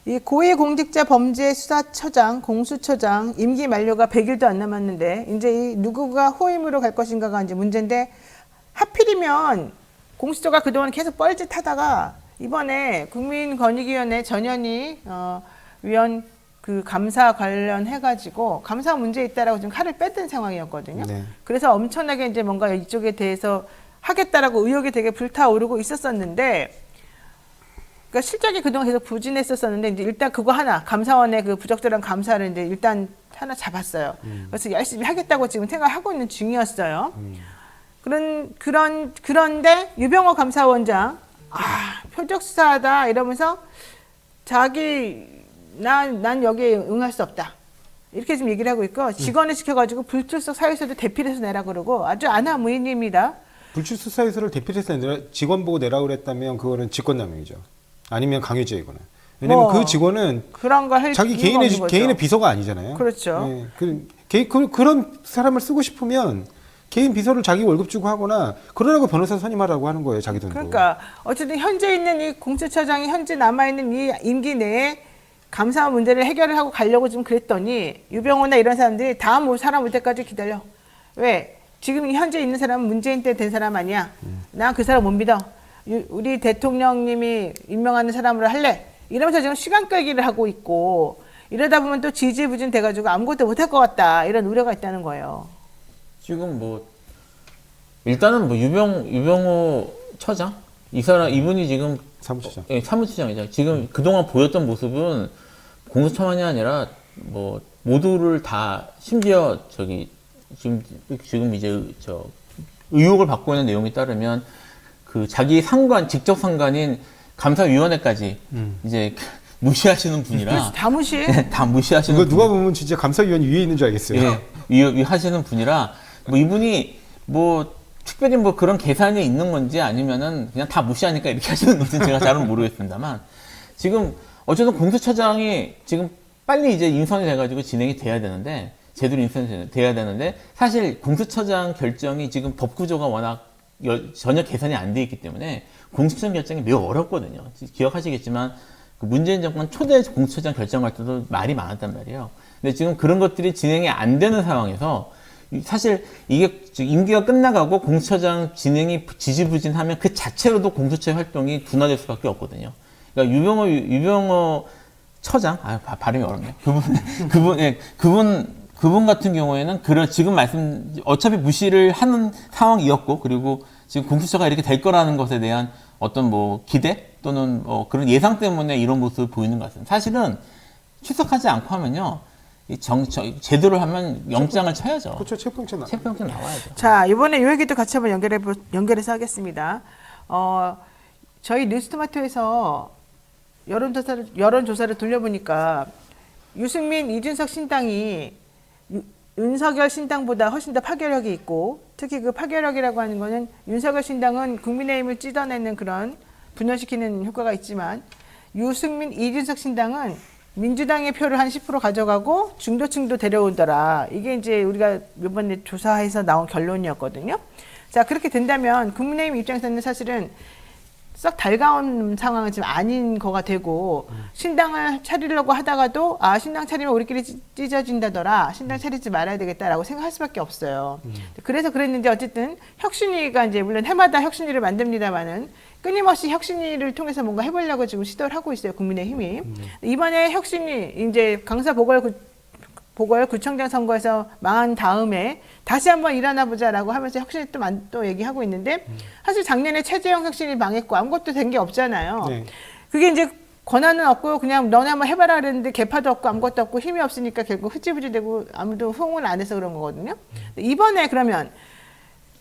S1: 이 고위공직자 범죄수사처장, 공수처장 임기 만료가 100일도 안 남았는데 이제 이 누구가 후임으로 갈 것인가가 이제 문제인데, 하필이면 공수처가 그동안 계속 뻘짓하다가 이번에 국민권익위원회 전현희 위원 그 감사 관련해가지고 감사 문제 있다라고 지금 칼을 뺐던 상황이었거든요.
S2: 네.
S1: 그래서 엄청나게 이제 뭔가 이쪽에 대해서 하겠다라고 의욕이 되게 불타오르고 있었었는데, 그러니까 실적이 그동안 계속 부진했었었는데 이제 일단 그거 하나, 감사원의 그 부적절한 감사를 이제 일단 하나 잡았어요. 그래서 열심히 하겠다고 지금 생각하고 있는 중이었어요. 그런데 유병호 감사원장, 표적 수사하다 이러면서 난 여기에 응할 수 없다, 이렇게 지금 얘기를 하고 있고, 직원을 시켜가지고 불출석 사유서도 대필해서 내라 그러고 아주 안하무인입니다.
S2: 불출석 사유서를 대필해서 내라, 직원 보고 내라고 그랬다면 그거는 직권남용이죠. 아니면 강요죄이거나. 왜냐면 그 직원은
S1: 그런 걸 할
S2: 자기 개인의 비서가 아니잖아요.
S1: 그렇죠.
S2: 네, 그런 사람을 쓰고 싶으면 개인 비서를 자기 월급 주고 하거나 그러라고 변호사 선임하라고 하는 거예요, 자기 돈으로.
S1: 그러니까 어쨌든 현재 있는 이 공수처장이 현재 남아있는 이 임기 내에 감사 문제를 해결을 하고 가려고 좀 그랬더니 유병호나 이런 사람들이 다 뭐 사람 올 때까지 기다려. 왜? 지금 현재 있는 사람은 문재인 때 된 사람 아니야. 나 그 사람 못 믿어. 우리 대통령님이 임명하는 사람으로 할래. 이러면서 지금 시간 끌기를 하고 있고, 이러다 보면 또 지지부진 돼가지고 아무것도 못할 것 같다, 이런 우려가 있다는 거예요.
S3: 지금 뭐 일단은 뭐 유병호 처장, 이분이 지금
S2: 사무처장.
S3: 예, 사무처장이죠. 지금 그동안 보였던 모습은 공수처만이 아니라 뭐 모두를 다, 심지어 지금 이제 의혹을 받고 있는 내용에 따르면 그 자기 직접 상관인 감사위원회까지 이제 무시하시는 분이라.
S1: 다 무시.
S3: 다 무시하시는.
S2: 이거 누가 보면 진짜 감사위원 위에 있는 줄 알겠어요.
S3: 예, 하시는 분이라 뭐 이분이 뭐 특별히 뭐 그런 계산이 있는 건지 아니면은 그냥 다 무시하니까 이렇게 하시는 건지 제가 잘은 모르겠습니다만, 지금 어쨌든 공수처장이 지금 빨리 이제 인선이 돼가지고 진행이 돼야 되는데, 제대로 인선이 돼야 되는데, 사실 공수처장 결정이 지금 법 구조가 워낙 전혀 계산이 안 돼 있기 때문에 공수처장 결정이 매우 어렵거든요. 기억하시겠지만 그 문재인 정권 초대 공수처장 결정할 때도 말이 많았단 말이에요. 근데 지금 그런 것들이 진행이 안 되는 상황에서 사실 이게 임기가 끝나가고 공수처장 진행이 지지부진하면 그 자체로도 공수처의 활동이 둔화될 수밖에 없거든요. 그러니까 유병호 처장, 발음이 어렵네요. 그분 같은 경우에는 지금 어차피 무시를 하는 상황이었고, 그리고 지금 공수처가 이렇게 될 거라는 것에 대한 어떤 뭐 기대 또는 그런 예상 때문에 이런 모습을 보이는 것 같습니다. 사실은 출석하지 않고 하면요, 제대로 하면 영장을 쳐야죠.
S2: 그렇죠. 체포영장
S3: 나와야죠.
S1: 자, 이번에 이 얘기도 같이 한번 연결해서 하겠습니다. 저희 뉴스토마토에서 여론조사를 돌려보니까 유승민, 이준석 신당이 윤석열 신당보다 훨씬 더 파괴력이 있고, 특히 그 파괴력이라고 하는 거는 윤석열 신당은 국민의힘을 찢어내는 그런 분열시키는 효과가 있지만, 유승민, 이준석 신당은 민주당의 표를 한 10% 가져가고 중도층도 데려오더라. 이게 이제 우리가 이번에 조사해서 나온 결론이었거든요. 자, 그렇게 된다면 국민의힘 입장에서는 사실은 썩 달가운 상황은 지금 아닌 거가 되고 신당을 차리려고 하다가도 아 신당 차리면 우리끼리 찢어진다더라. 신당 차리지 말아야 되겠다라고 생각할 수밖에 없어요. 그래서 그랬는데 어쨌든 혁신위가 이제 물론 해마다 혁신위를 만듭니다만은 끊임없이 혁신위를 통해서 뭔가 해보려고 지금 시도를 하고 있어요. 국민의힘이. 이번에 혁신위 이제 강서 보궐구청장 선거에서 망한 다음에 다시 한번 일어나 보자라고 하면서 혁신이 또 얘기하고 있는데 사실 작년에 최재형 혁신이 망했고 아무것도 된 게 없잖아요.
S2: 네.
S1: 그게 이제 권한은 없고 그냥 너네 한번 해봐라 그랬는데 개파도 없고 아무것도 없고 힘이 없으니까 결국 흐지부지 되고 아무도 호응을 안 해서 그런 거거든요. 이번에 그러면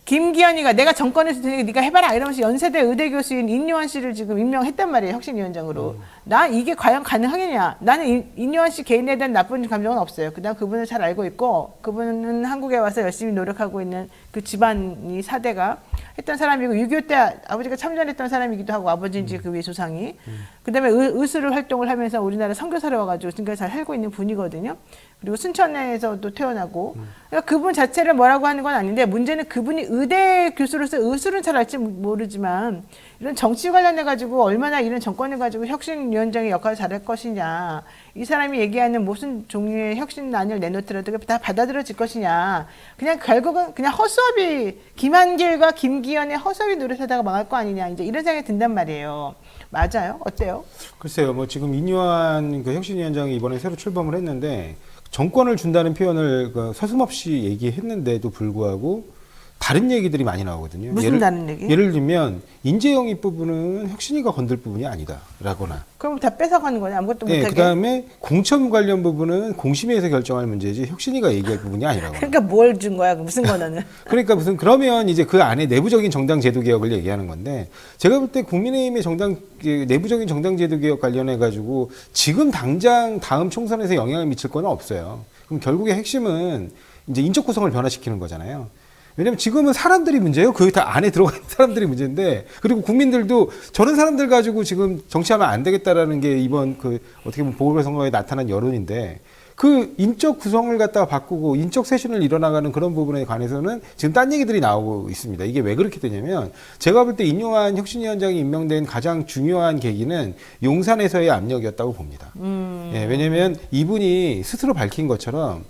S1: 김기현이가 내가 정권에서 드니까 네가 해봐라 이러면서 연세대 의대 교수인 인요한 씨를 지금 임명했단 말이에요. 혁신위원장으로. 나 이게 과연 가능하겠냐. 나는 인요한 씨 개인에 대한 나쁜 감정은 없어요. 그다음 그분을 잘 알고 있고 그분은 한국에 와서 열심히 노력하고 있는 그 집안이 사대가 했던 사람이고 6.25 때 아버지가 참전했던 사람이기도 하고 아버지인지 그 위에 조상이. 그다음에 의술을 활동을 하면서 우리나라 선교사를 와가지고 지금까지 잘 살고 있는 분이거든요. 그리고 순천에서도 태어나고 그러니까 그분 자체를 뭐라고 하는 건 아닌데 문제는 그분이 의대 교수로서 의술은 잘 알지 모르지만 이런 정치 관련해 가지고 얼마나 이런 정권을 가지고 혁신위원장의 역할을 잘할 것이냐 이 사람이 얘기하는 무슨 종류의 혁신안을 내놓더라도 다 받아들여질 것이냐 그냥 결국은 그냥 허수아비 김한길과 김기현의 허수아비 노릇하다가 망할 거 아니냐 이제 이런 생각이 든단 말이에요. 맞아요? 어때요?
S2: 글쎄요, 뭐 지금 인요한 그 혁신위원장이 이번에 새로 출범을 했는데 정권을 준다는 표현을 서슴없이 얘기했는데도 불구하고 다른 얘기들이 많이 나오거든요.
S1: 무슨 다른 얘기?
S2: 예를 들면 인재영입 부분은 혁신위가 건들 부분이 아니다라거나.
S1: 그럼 다 뺏어가는 거네. 아무것도 못하게.
S2: 네, 그다음에 공천 관련 부분은 공심위에서 결정할 문제지 혁신위가 얘기할 부분이 아니라고.
S1: 그러니까 뭘 준 거야? 무슨 권한을?
S2: 그러니까 그러면 이제 그 안에 내부적인 정당 제도 개혁을 얘기하는 건데 제가 볼 때 국민의힘의 내부적인 정당 제도 개혁 관련해 가지고 지금 당장 다음 총선에서 영향을 미칠 건 없어요. 그럼 결국에 핵심은 이제 인적 구성을 변화시키는 거잖아요. 왜냐면 지금은 사람들이 문제예요. 그 다 안에 들어가 있는 사람들이 문제인데, 그리고 국민들도 저런 사람들 가지고 지금 정치하면 안 되겠다라는 게 이번 어떻게 보면 보궐선거에 나타난 여론인데, 그 인적 구성을 갖다가 바꾸고 인적 쇄신을 일어나가는 그런 부분에 관해서는 지금 딴 얘기들이 나오고 있습니다. 이게 왜 그렇게 되냐면 제가 볼 때 인요한 혁신위원장이 임명된 가장 중요한 계기는 용산에서의 압력이었다고 봅니다. 예, 왜냐면 이분이 스스로 밝힌 것처럼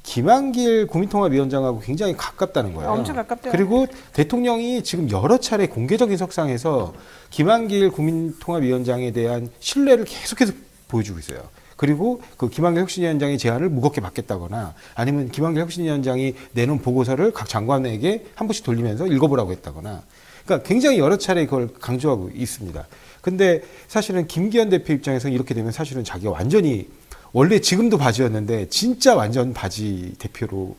S2: 김한길 국민통합위원장하고 굉장히 가깝다는 거예요.
S1: 엄청 가깝대요.
S2: 그리고 대통령이 지금 여러 차례 공개적인 석상에서 김한길 국민통합위원장에 대한 신뢰를 계속해서 보여주고 있어요. 그리고 그 김한길 혁신위원장의 제안을 무겁게 받겠다거나 아니면 김한길 혁신위원장이 내놓은 보고서를 각 장관에게 한 번씩 돌리면서 읽어보라고 했다거나 그러니까 굉장히 여러 차례 그걸 강조하고 있습니다. 근데 사실은 김기현 대표 입장에서는 이렇게 되면 사실은 자기가 완전히 원래 지금도 바지였는데 진짜 완전 바지 대표로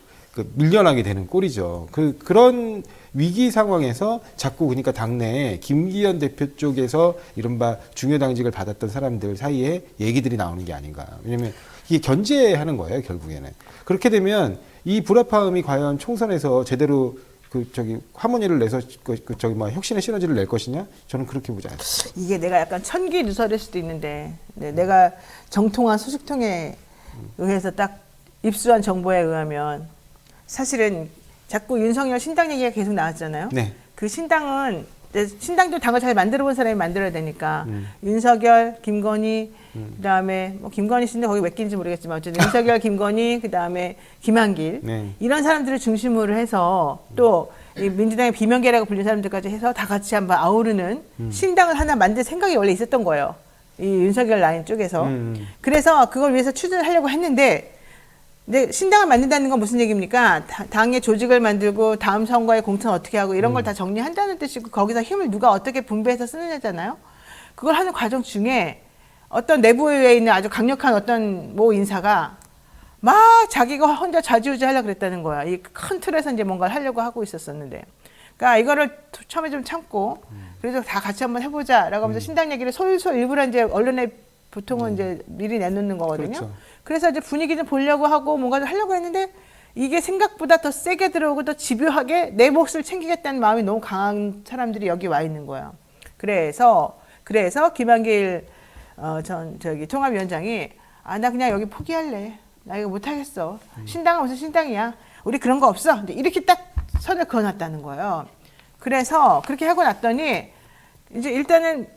S2: 밀려나게 되는 꼴이죠. 그런 위기 상황에서 자꾸 그러니까 당내에 김기현 대표 쪽에서 이른바 중요 당직을 받았던 사람들 사이에 얘기들이 나오는 게 아닌가. 왜냐면 이게 견제하는 거예요, 결국에는. 그렇게 되면 이 불합화음이 과연 총선에서 제대로 하모니를 내서 혁신의 시너지를 낼 것이냐? 저는 그렇게 보지 않습니다.
S1: 이게 내가 약간 천기누설일 수도 있는데 내가 정통한 소식통에 의해서 딱 입수한 정보에 의하면 사실은 자꾸 윤석열 신당 얘기가 계속 나왔잖아요.
S2: 네.
S1: 그 신당도 당을 잘 만들어 본 사람이 만들어야 되니까 윤석열, 김건희, 그다음에 뭐 김건희 씨인데 거기 몇 개인지 모르겠지만 어쨌든 윤석열, 김건희, 그다음에 김한길
S2: 네.
S1: 이런 사람들을 중심으로 해서 또 이 민주당의 비명계라고 불리는 사람들까지 해서 다 같이 한번 아우르는 신당을 하나 만들 생각이 원래 있었던 거예요. 이 윤석열 라인 쪽에서. 그래서 그걸 위해서 추진을 하려고 했는데 근데 신당을 만든다는 건 무슨 얘기입니까? 당의 조직을 만들고 다음 선거에 공천 어떻게 하고 이런 걸 다 정리한다는 뜻이고 거기서 힘을 누가 어떻게 분배해서 쓰느냐잖아요. 그걸 하는 과정 중에 어떤 내부에 있는 아주 강력한 어떤 모 인사가 막 자기가 혼자 좌지우지 하려고 그랬다는 거야. 이 큰 틀에서 이제 뭔가를 하려고 하고 있었었는데. 그러니까 이거를 처음에 좀 참고 그래도 다 같이 한번 해보자라고 하면서 신당 얘기를 솔솔 일부러 이제 언론에 보통은 이제 미리 내놓는 거거든요.
S2: 그렇죠.
S1: 그래서 이제 분위기 좀 보려고 하고 뭔가 좀 하려고 했는데 이게 생각보다 더 세게 들어오고 더 집요하게 내 몫을 챙기겠다는 마음이 너무 강한 사람들이 여기 와 있는 거야. 그래서 김한길 저기 통합위원장이 나 그냥 여기 포기할래. 나 이거 못하겠어. 신당은 무슨 신당이야. 우리 그런 거 없어. 이렇게 딱 선을 그어놨다는 거예요. 그래서 그렇게 하고 났더니 이제 일단은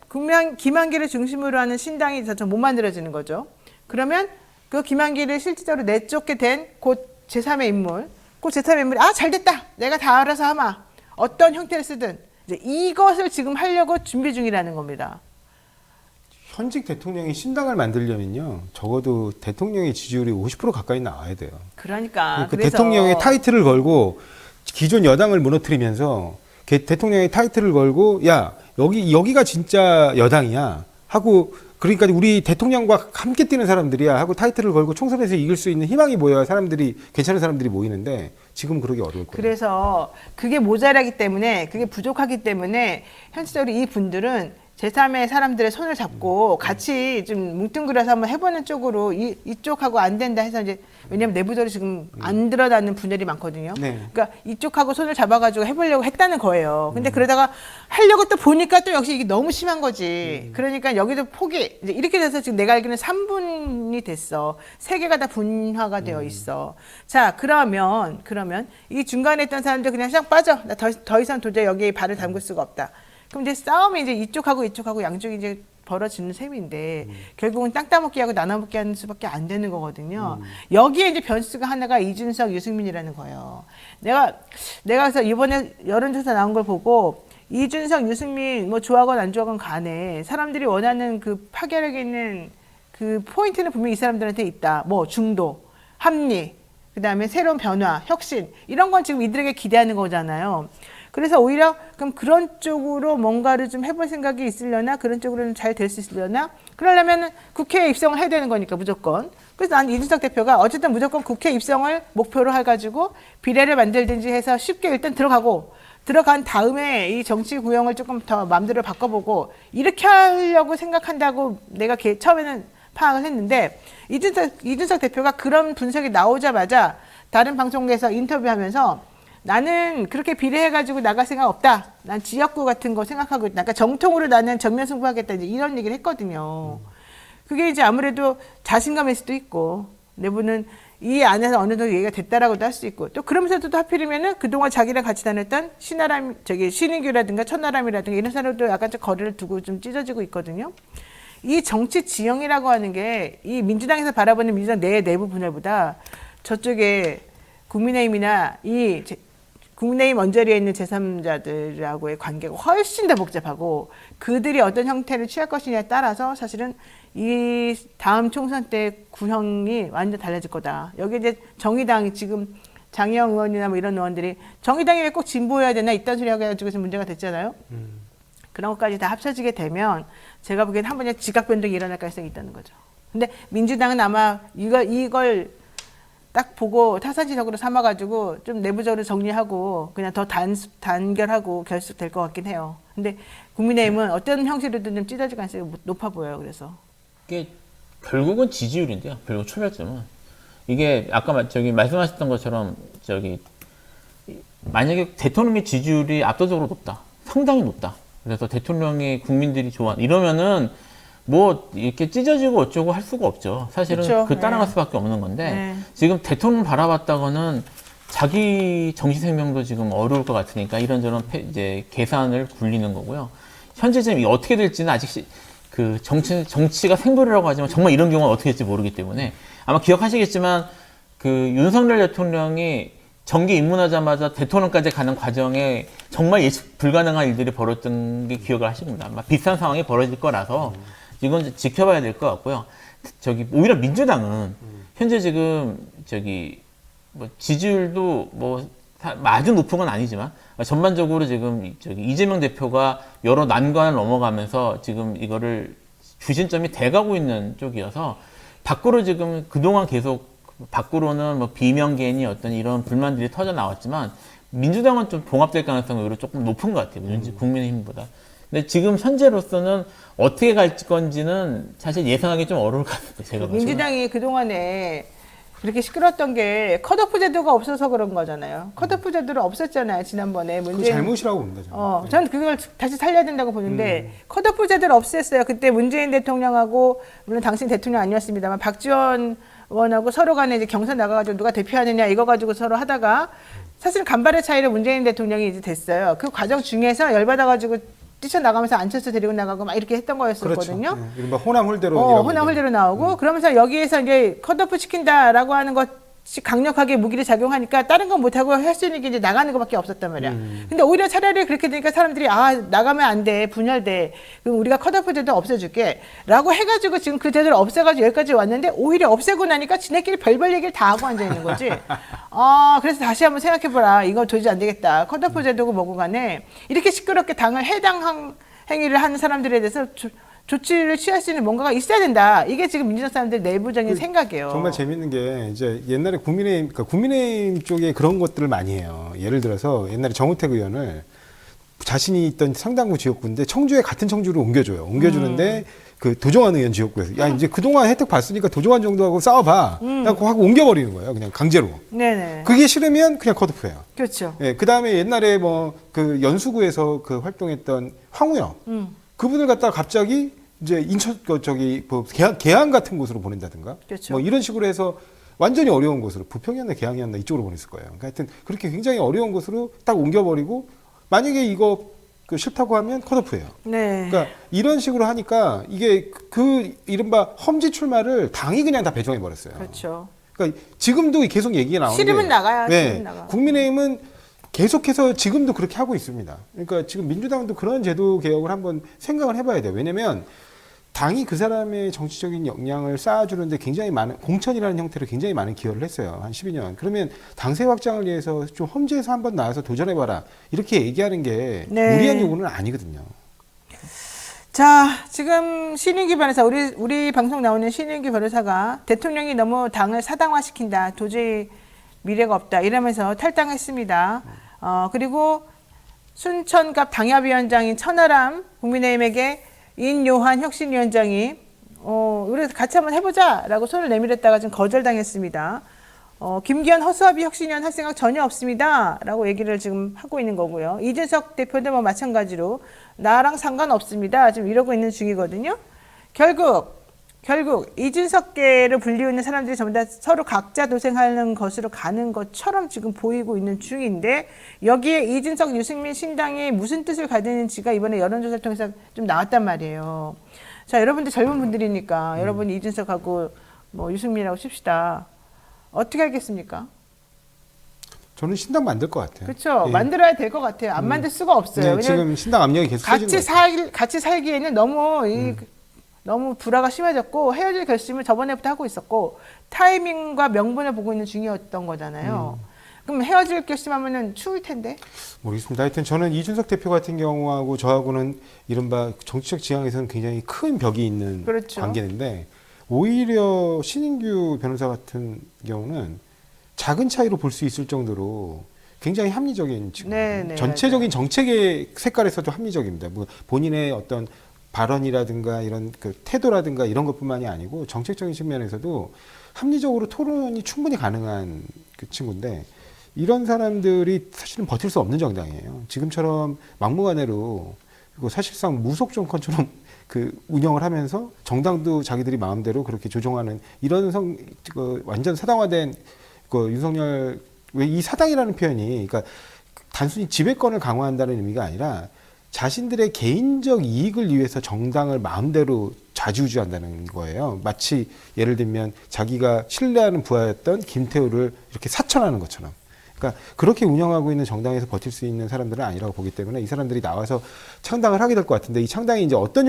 S1: 김한길을 중심으로 하는 신당이 더 못 만들어지는 거죠. 그러면 그 김한길을 실질적으로 내쫓게 된 곧 제3의 인물, 그 제3의 인물이 잘 됐다. 내가 다 알아서 하마. 어떤 형태를 쓰든 이제 이것을 지금 하려고 준비 중이라는 겁니다.
S2: 현직 대통령이 신당을 만들려면요, 적어도 대통령의 지지율이 50% 가까이 나와야 돼요.
S1: 그러니까
S2: 그 대통령의 타이틀을 걸고 기존 여당을 무너뜨리면서 대통령의 타이틀을 걸고 야 여기가 진짜 여당이야 하고, 그러니까 우리 대통령과 함께 뛰는 사람들이야 하고 타이틀을 걸고 총선에서 이길 수 있는 희망이 보여야 사람들이, 괜찮은 사람들이 모이는데 지금은 그러기 어려울 거예요.
S1: 그래서 그게 모자라기 때문에, 그게 부족하기 때문에 현실적으로 이 분들은 제3의 사람들의 손을 잡고 같이 좀 뭉뚱그려서 한번 해보는 쪽으로 이쪽하고 안 된다 해서 이제, 왜냐면 내부적으로 지금 안 드러나는 분들이 많거든요.
S2: 네.
S1: 그러니까 이쪽하고 손을 잡아가지고 해보려고 했다는 거예요. 근데 그러다가 하려고 또 보니까 또 역시 이게 너무 심한 거지. 그러니까 여기도 포기. 이제 이렇게 돼서 지금 내가 알기로는 3분이 됐어. 3개가 다 분화가 되어 있어. 자, 그러면 이 중간에 있던 사람들 그냥 싹 빠져. 나 더 이상 도저히 여기에 발을 담글 수가 없다. 그럼 이제 싸움이 이제 이쪽하고 양쪽이 이제 벌어지는 셈인데 결국은 땅 따먹기 하고 나눠먹기 하는 수밖에 안 되는 거거든요. 여기에 이제 변수가 하나가 이준석, 유승민이라는 거예요. 내가 그래서 이번에 여론조사 나온 걸 보고 이준석, 유승민 뭐 좋아하건 안 좋아하건 간에 사람들이 원하는 그 파괴력 있는 그 포인트는 분명히 이 사람들한테 있다. 뭐 중도, 합리, 그다음에 새로운 변화, 혁신 이런 건 지금 이들에게 기대하는 거잖아요. 그래서 오히려 그럼 그런 쪽으로 뭔가를 좀 해볼 생각이 있으려나, 그런 쪽으로는 잘 될 수 있으려나, 그러려면 국회에 입성을 해야 되는 거니까 무조건. 그래서 난 이준석 대표가 어쨌든 무조건 국회 입성을 목표로 해가지고 비례를 만들든지 해서 쉽게 일단 들어간 다음에 이 정치 구형을 조금 더 마음대로 바꿔보고 이렇게 하려고 생각한다고 내가 처음에는 파악을 했는데, 이준석 대표가 그런 분석이 나오자마자 다른 방송국에서 인터뷰하면서 나는 그렇게 비례해가지고 나갈 생각 없다. 난 지역구 같은 거 생각하고 있다. 그러니까 정통으로 나는 전면 승부하겠다. 이제 이런 얘기를 했거든요. 그게 이제 아무래도 자신감일 수도 있고, 내부는 이 안에서 어느 정도 얘기가 됐다라고도 할 수 있고, 또 그러면서도 하필이면은 그동안 자기랑 같이 다녔던 신인규라든가 천하람이라든가 이런 사람도 약간 좀 거리를 두고 좀 찢어지고 있거든요. 이 정치 지형이라고 하는 게 이 민주당에서 바라보는 민주당 내부 분열보다 저쪽에 국민의힘이나 국민의힘 언저리에 있는 제3자들하고의 관계가 훨씬 더 복잡하고, 그들이 어떤 형태를 취할 것이냐에 따라서 사실은 이 다음 총선 때 구형이 완전 달라질 거다. 여기 이제 정의당이 지금 장희영 의원이나 뭐 이런 의원들이 정의당이 왜 꼭 진보해야 되나 이딴 소리 해가지고 문제가 됐잖아요. 그런 것까지 다 합쳐지게 되면 제가 보기엔 한 번에 지각 변동이 일어날 가능성이 있다는 거죠. 근데 민주당은 아마 이걸 딱 보고 타산지석으로 삼아가지고 좀 내부적으로 정리하고 그냥 더 단결하고 결束될 것 같긴 해요. 근데 국민의힘은 어떤 형식으로든 좀 찢어질 가능성이 높아 보여요. 그래서
S3: 이게 결국은 지지율인데요. 결국 초별점은 이게 아까 말씀하셨던 것처럼 만약에 대통령의 지지율이 압도적으로 높다, 상당히 높다. 그래서 대통령이 국민들이 좋아 이러면은 뭐 이렇게 찢어지고 어쩌고 할 수가 없죠. 사실은
S1: 그쵸.
S3: 그 따라갈
S1: 네.
S3: 수밖에 없는 건데
S1: 네.
S3: 지금 대통령 바라봤다가는 자기 정치 생명도 지금 어려울 것 같으니까 이런저런 이제 계산을 굴리는 거고요. 현재 지금 이게 어떻게 될지는 아직 그 정치가 생존이라고 하지만 정말 이런 경우는 어떻게 될지 모르기 때문에 아마 기억하시겠지만 그 윤석열 대통령이 정기 입문하자마자 대통령까지 가는 과정에 정말 예측 불가능한 일들이 벌어졌던 게 기억을 하실 겁니다. 아마 비슷한 상황이 벌어질 거라서 이건 지켜봐야 될 것 같고요. 오히려 민주당은 현재 지금 뭐 지지율도 뭐 아주 높은 건 아니지만 전반적으로 지금 이재명 대표가 여러 난관을 넘어가면서 지금 이거를 주신점이 돼가고 있는 쪽이어서 밖으로 지금 그동안 계속 밖으로는 뭐 비명계니 어떤 이런 불만들이 터져 나왔지만 민주당은 좀 봉합될 가능성이 오히려 조금 높은 것 같아요. 국민의힘보다. 근데 지금 현재로서는 어떻게 갈 건지는 사실 예상하기 좀 어려울 것 같아요. 제가
S1: 민주당이 그동안에 그렇게 시끄러웠던 게 컷오프 제도가 없어서 그런 거잖아요. 컷오프 제도를 없었잖아요. 지난번에
S2: 그
S1: 문재인.
S2: 잘못이라고 봅니다. 저는.
S1: 저는 그걸 다시 살려야 된다고 보는데 컷오프 제도를 없앴어요. 그때 문재인 대통령하고 물론 당신 대통령 아니었습니다만 박지원 의원하고 서로 간에 이제 경선 나가가지고 누가 대표하느냐 이거 가지고 서로 하다가 사실 간발의 차이로 문재인 대통령이 이제 됐어요. 그 과정 중에서 열받아가지고 뛰쳐나가면서 안철수 데리고 나가고 막 이렇게 했던 거였었거든요.
S2: 그렇죠. 네. 이른바 호남 홀대로.
S1: 호남 홀대로 나오고 그러면서 여기에서 이제 컷오프 시킨다라고 하는 것이 강력하게 무기를 작용하니까 다른 건 못하고 할 수 있는 게 이제 나가는 것밖에 없었단 말이야. 근데 오히려 차라리 그렇게 되니까 사람들이 나가면 안 돼. 분열돼. 그럼 우리가 컷오프 제도 없애줄게. 라고 해가지고 지금 그 제도를 없애가지고 여기까지 왔는데 오히려 없애고 나니까 지네끼리 별별 얘기를 다 하고 앉아 있는 거지. 그래서 다시 한번 생각해보라. 이거 도저히 안 되겠다. 컷오프 제도고 뭐고 간에 이렇게 시끄럽게 당을 해당 행위를 하는 사람들에 대해서 조치를 취할 수 있는 뭔가가 있어야 된다. 이게 지금 민주당 사람들 내부적인 생각이에요.
S2: 정말 재밌는 게 이제 옛날에 국민의힘 쪽에 그런 것들을 많이 해요. 예를 들어서 옛날에 정우택 의원을 자신이 있던 상당부 지역구인데 청주에 같은 청주로 옮겨줘요. 옮겨주는데 그 도정환 의원 지역구에서 야 이제 그동안 혜택 봤으니까 도정환 정도하고 싸워봐. 하고 옮겨버리는 거예요. 그냥 강제로.
S1: 네네.
S2: 그게 싫으면 그냥 컷오프예요.
S1: 그렇죠.
S2: 예, 그 다음에 옛날에 뭐 그 연수구에서 그 활동했던 황우영 그분을 갖다가 갑자기 이제 인천 뭐 계양 같은 곳으로 보낸다든가
S1: 그렇죠.
S2: 뭐 이런 식으로 해서 완전히 어려운 곳으로 부평이었나 계양이었나 이쪽으로 보냈을 거예요. 그러니까 하여튼 그렇게 굉장히 어려운 곳으로 딱 옮겨버리고 만약에 이거 싫다고 하면 컷오프예요.
S1: 네.
S2: 그러니까 이런 식으로 하니까 이게 그 이른바 험지 출마를 당이 그냥 다 배정해 버렸어요.
S1: 그렇죠.
S2: 그러니까 지금도 계속 얘기가 나오는데
S1: 싫으면 나가요.
S2: 네,
S1: 싫으면 나가.
S2: 국민의힘은 계속해서 지금도 그렇게 하고 있습니다. 그러니까 지금 민주당도 그런 제도 개혁을 한번 생각을 해봐야 돼요. 왜냐하면 당이 그 사람의 정치적인 역량을 쌓아주는데 굉장히 많은 공천이라는 형태로 굉장히 많은 기여를 했어요. 한 12년. 그러면 당세 확장을 위해서 좀 험지에서 한번 나와서 도전해봐라. 이렇게 얘기하는 게
S1: 네.
S2: 무리한 요구는 아니거든요.
S1: 자, 지금 신윤기 변호사, 우리 방송 나오는 신윤기 변호사가 대통령이 너무 당을 사당화시킨다. 도저히 미래가 없다. 이러면서 탈당했습니다. 그리고 순천갑 당협위원장인 천하람 국민의힘에게 인요한 혁신위원장이 우리 같이 한번 해보자라고 손을 내밀었다가 지금 거절당했습니다. 김기현 허수아비 혁신위원 할 생각 전혀 없습니다라고 얘기를 지금 하고 있는 거고요. 이준석 대표도 뭐 마찬가지로 나랑 상관없습니다. 지금 이러고 있는 중이거든요. 결국 이준석계를 불리우는 사람들이 전부 다 서로 각자 도생하는 것으로 가는 것처럼 지금 보이고 있는 중인데 여기에 이준석, 유승민 신당이 무슨 뜻을 가지는지가 이번에 여론조사를 통해서 좀 나왔단 말이에요. 자, 여러분들 젊은 분들이니까 여러분 이준석하고 뭐 유승민이라고 칩시다. 어떻게 알겠습니까?
S2: 저는 신당 만들 것 같아요.
S1: 그렇죠.
S2: 예.
S1: 만들어야 될 것 같아요. 안 만들 수가 없어요.
S2: 네, 지금 신당 압력이 계속 커지는 것 같아요.
S1: 같이 살기에는 너무 불화가 심해졌고 헤어질 결심을 저번에부터 하고 있었고 타이밍과 명분을 보고 있는 중이었던 거잖아요. 그럼 헤어질 결심하면은 추울 텐데.
S2: 모르겠습니다. 하여튼 저는 이준석 대표 같은 경우하고 저하고는 이른바 정치적 지향에서는 굉장히 큰 벽이 있는
S1: 그렇죠.
S2: 관계인데 오히려 신인규 변호사 같은 경우는 작은 차이로 볼 수 있을 정도로 굉장히 합리적인
S1: 네, 네,
S2: 전체적인 정책의 색깔에서도 합리적입니다. 뭐 본인의 어떤 발언이라든가 이런 그 태도라든가 이런 것뿐만이 아니고 정책적인 측면에서도 합리적으로 토론이 충분히 가능한 그 친구인데 이런 사람들이 사실은 버틸 수 없는 정당이에요. 지금처럼 막무가내로 그리고 사실상 무속 정권처럼 그 운영을 하면서 정당도 자기들이 마음대로 그렇게 조종하는 이런 완전 사당화된 그 윤석열 왜 이 사당이라는 표현이 그러니까 단순히 지배권을 강화한다는 의미가 아니라 자신들의 개인적 이익을 위해서 정당을 마음대로 좌지우지한다는 거예요. 마치 예를 들면 자기가 신뢰하는 부하였던 김태우를 이렇게 사천하는 것처럼. 그러니까 그렇게 운영하고 있는 정당에서 버틸 수 있는 사람들은 아니라고 보기 때문에 이 사람들이 나와서 창당을 하게 될 것 같은데 이 창당이 이제 어떤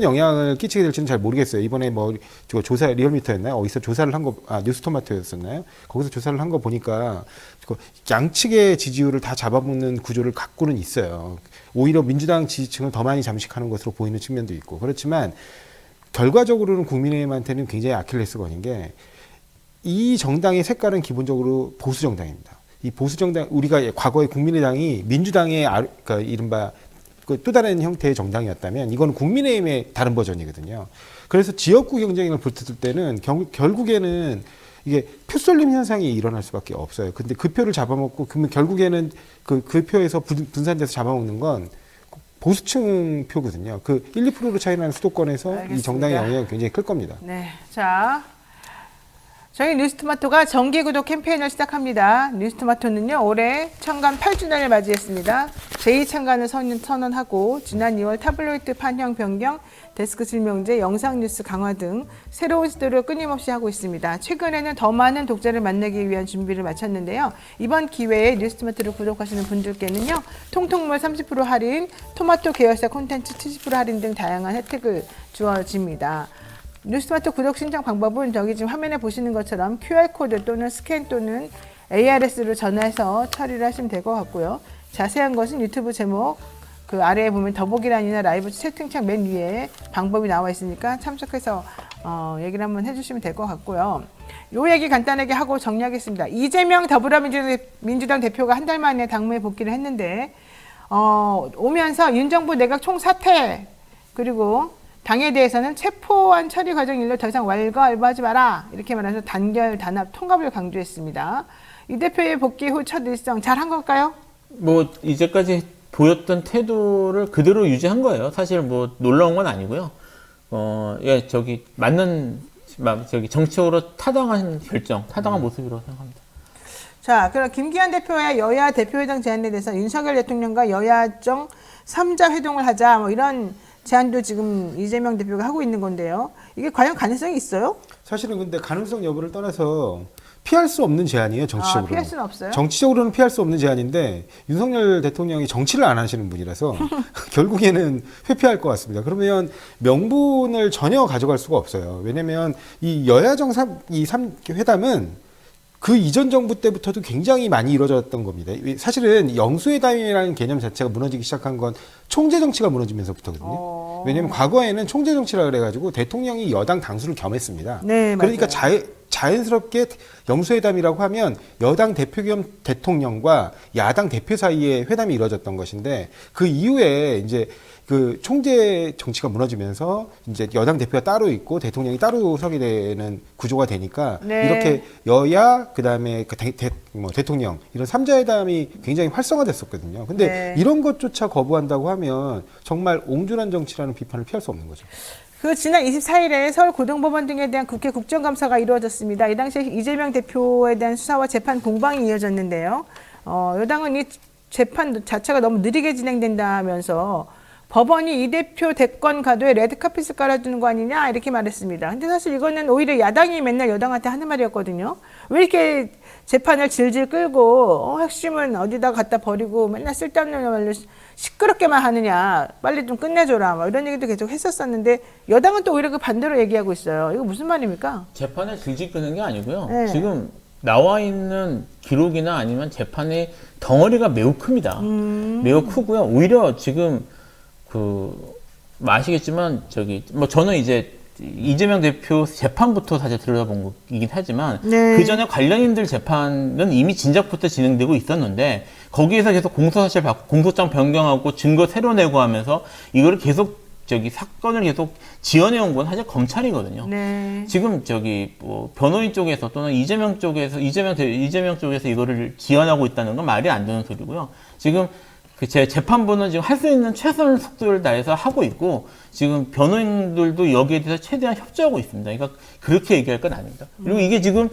S2: 영향을 끼치게 될지는 잘 모르겠어요. 이번에 뭐 조사 리얼미터였나요? 어디서 조사를 한 거, 뉴스토마토였었나요? 거기서 조사를 한 거 보니까 양측의 지지율을 다 잡아먹는 구조를 갖고는 있어요. 오히려 민주당 지지층을 더 많이 잠식하는 것으로 보이는 측면도 있고 그렇지만 결과적으로는 국민의힘한테는 굉장히 아킬레스건인 게 이 정당의 색깔은 기본적으로 보수 정당입니다. 이 보수 정당 우리가 과거에 국민의당이 민주당의 그러니까 이른바 또 다른 형태의 정당이었다면 이거는 국민의힘의 다른 버전이거든요. 그래서 지역구 경쟁을 붙을 때는 결국에는 이게 표 쏠림 현상이 일어날 수밖에 없어요. 근데 그 표를 잡아먹고 그러면 결국에는 그 표에서 분산돼서 잡아먹는 건 보수층 표거든요. 그 1, 2%로 차이 나는 수도권에서
S1: 알겠습니다.
S2: 이 정당의 영향이 굉장히 클 겁니다.
S1: 네. 자, 저희 뉴스토마토가 정기구독 캠페인을 시작합니다. 뉴스토마토는요, 올해 창간 8주년을 맞이했습니다. 제2창간을 선언하고, 지난 2월 타블로이드 판형 변경, 데스크 실명제, 영상 뉴스 강화 등 새로운 시도를 끊임없이 하고 있습니다. 최근에는 더 많은 독자를 만나기 위한 준비를 마쳤는데요. 이번 기회에 뉴스토마토를 구독하시는 분들께는요, 통통물 30% 할인, 토마토 계열사 콘텐츠 70% 할인 등 다양한 혜택을 주어집니다. 뉴스토마토 구독 신청 방법은 저기 지금 화면에 보시는 것처럼 QR코드 또는 스캔 또는 ARS로 전화해서 처리를 하시면 될 것 같고요. 자세한 것은 유튜브 제목 그 아래에 보면 더보기란이나 라이브 채팅창 맨 위에 방법이 나와 있으니까 참석해서 얘기를 한번 해주시면 될 것 같고요. 요 얘기 간단하게 하고 정리하겠습니다. 이재명 더불어민주당 대표가 한 달 만에 당무에 복귀를 했는데 오면서 윤 정부 내각 총사퇴 그리고 당에 대해서는 체포안 처리 과정 일로 더 이상 왈가왈부하지 마라 이렇게 말해서 단결, 단합, 통합을 강조했습니다. 이 대표의 복귀 후 첫 일정 잘한 걸까요?
S3: 뭐 이제까지 보였던 태도를 그대로 유지한 거예요. 사실 뭐 놀라운 건 아니고요. 예, 정치적으로 타당한 결정, 타당한 모습이라고 생각합니다.
S1: 자, 그럼 김기현 대표의 여야 대표회장 제안에 대해서 윤석열 대통령과 여야정 3자 회동을 하자 뭐 이런 제안도 지금 이재명 대표가 하고 있는 건데요. 이게 과연 가능성이 있어요?
S2: 사실은 근데 가능성 여부를 떠나서 피할 수 없는 제안이에요, 정치적으로.
S1: 피할 수는 없어요?
S2: 정치적으로는 피할 수 없는 제안인데 윤석열 대통령이 정치를 안 하시는 분이라서 결국에는 회피할 것 같습니다. 그러면 명분을 전혀 가져갈 수가 없어요. 왜냐하면 이 여야정 3회담은 그 이전 정부 때부터도 굉장히 많이 이루어졌던 겁니다. 사실은 영수회담이라는 개념 자체가 무너지기 시작한 건 총재 정치가 무너지면서부터거든요. 왜냐하면 과거에는 총재 정치라 그래가지고 대통령이 여당 당수를 겸했습니다.
S1: 네,
S2: 그러니까
S1: 맞아요.
S2: 자연스럽게 영수회담이라고 하면 여당 대표 겸 대통령과 야당 대표 사이에 회담이 이루어졌던 것인데 그 이후에 이제 그 총재 정치가 무너지면서 이제 여당 대표가 따로 있고 대통령이 따로 서게 되는 구조가 되니까
S1: 네.
S2: 이렇게 여야 그다음에 대통령 이런 삼자회담이 굉장히 활성화됐었거든요. 근데
S1: 네.
S2: 이런 것조차 거부한다고 하면 정말 옹졸한 정치라는 비판을 피할 수 없는 거죠.
S1: 그 지난 24일에 서울 고등법원 등에 대한 국회 국정감사가 이루어졌습니다. 이 당시에 이재명 대표에 대한 수사와 재판 공방이 이어졌는데요. 여당은 이 재판 자체가 너무 느리게 진행된다면서 법원이 이 대표 대권 가도에 레드카펫을 깔아주는 거 아니냐 이렇게 말했습니다. 근데 사실 이거는 오히려 야당이 맨날 여당한테 하는 말이었거든요. 왜 이렇게 재판을 질질 끌고 핵심은 어디다 갖다 버리고 맨날 쓸데없는 말로 시끄럽게만 하느냐, 빨리 좀 끝내줘라 뭐 이런 얘기도 계속 했었었는데 여당은 또 오히려 그 반대로 얘기하고 있어요. 이거 무슨 말입니까?
S3: 재판을 질질 끄는 게 아니고요.
S1: 네.
S3: 지금 나와 있는 기록이나 아니면 재판의 덩어리가 매우 큽니다. 매우 크고요. 오히려 지금 아시겠지만 저는 이제 이재명 대표 재판부터 사실 들여다본 거이긴 하지만
S1: 네.
S3: 그 전에 관련인들 재판은 이미 진작부터 진행되고 있었는데 거기에서 계속 공소사실 받고 공소장 변경하고 증거 새로 내고 하면서 이거를 계속 사건을 계속 지연해 온 건 사실 검찰이거든요.
S1: 네.
S3: 지금 변호인 쪽에서 또는 이재명 쪽에서 이거를 지연하고 있다는 건 말이 안 되는 소리고요. 지금 제 재판부는 지금 할 수 있는 최선의 속도를 다해서 하고 있고 지금 변호인들도 여기에 대해서 최대한 협조하고 있습니다. 그러니까 그렇게 얘기할 건 아닙니다. 그리고 이게 지금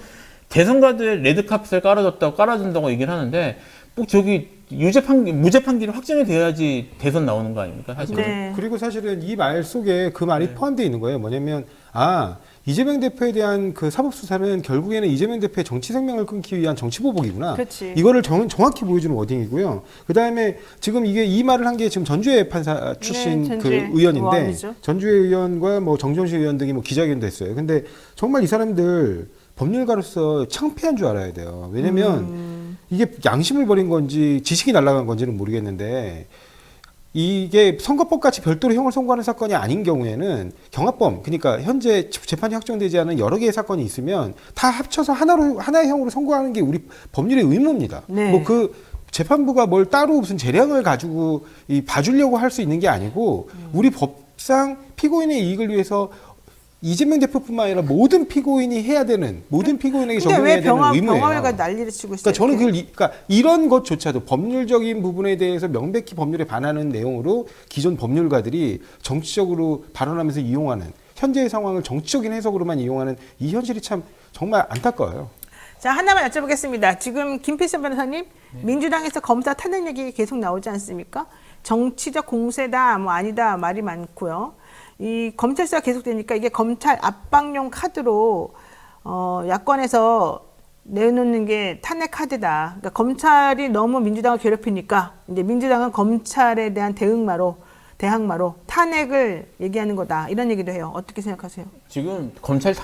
S3: 대선가도에 레드카펫을 깔아준다고 얘기를 하는데 꼭 무죄 판결이 확정이 돼야지 대선 나오는 거 아닙니까? 사실은.
S1: 네.
S2: 그리고 사실은 이 말 속에 그 말이
S3: 네.
S2: 포함되어 있는 거예요. 뭐냐면 이재명 대표에 대한 그 사법 수사는 결국에는 이재명 대표의 정치 생명을 끊기 위한 정치 보복이구나.
S1: 그치.
S2: 이거를 정확히 보여주는 워딩이고요. 그 다음에 지금 이 말을 한 게 지금 전주의 판사 출신
S1: 네,
S2: 그
S1: 전주의
S2: 의원인데
S1: 의원이죠.
S2: 전주의 의원과 정종시 의원 등이 기자회견도 했어요. 근데 정말 이 사람들 법률가로서 창피한 줄 알아야 돼요. 왜냐면 이게 양심을 버린 건지 지식이 날아간 건지는 모르겠는데 이게 선거법 같이 별도로 형을 선고하는 사건이 아닌 경우에는 경합범, 그러니까 현재 재판이 확정되지 않은 여러 개의 사건이 있으면 다 합쳐서 하나의 형으로 선고하는 게 우리 법률의 의무입니다.
S1: 네.
S2: 재판부가 뭘 따로 무슨 재량을 가지고 봐주려고 할 수 있는 게 아니고 우리 법상 피고인의 이익을 위해서 이재명 대표뿐만 아니라 모든 피고인이 해야 되는 모든 피고인에게
S1: 근데
S2: 적용해야
S1: 왜
S2: 되는 의무예요.
S1: 병합을가 난리를 치고 있어요?
S2: 그러니까 저는 그러니까 이런 것조차도 법률적인 부분에 대해서 명백히 법률에 반하는 내용으로 기존 법률가들이 정치적으로 발언하면서 이용하는 현재의 상황을 정치적인 해석으로만 이용하는 이 현실이 참 정말 안타까워요.
S1: 자, 하나만 여쭤보겠습니다. 지금 김필선 변호사님, 민주당에서 검사 탄핵 얘기 계속 나오지 않습니까? 정치적 공세다, 뭐 아니다 말이 많고요. 이 검찰 수사 계속되니까 이게 검찰 압박용 카드로 야권에서 내놓는 게 탄핵 카드다. 그러니까 검찰이 너무 민주당을 괴롭히니까 이제 민주당은 검찰에 대한 대항마로 탄핵을 얘기하는 거다. 이런 얘기도 해요. 어떻게 생각하세요?
S3: 지금 검찰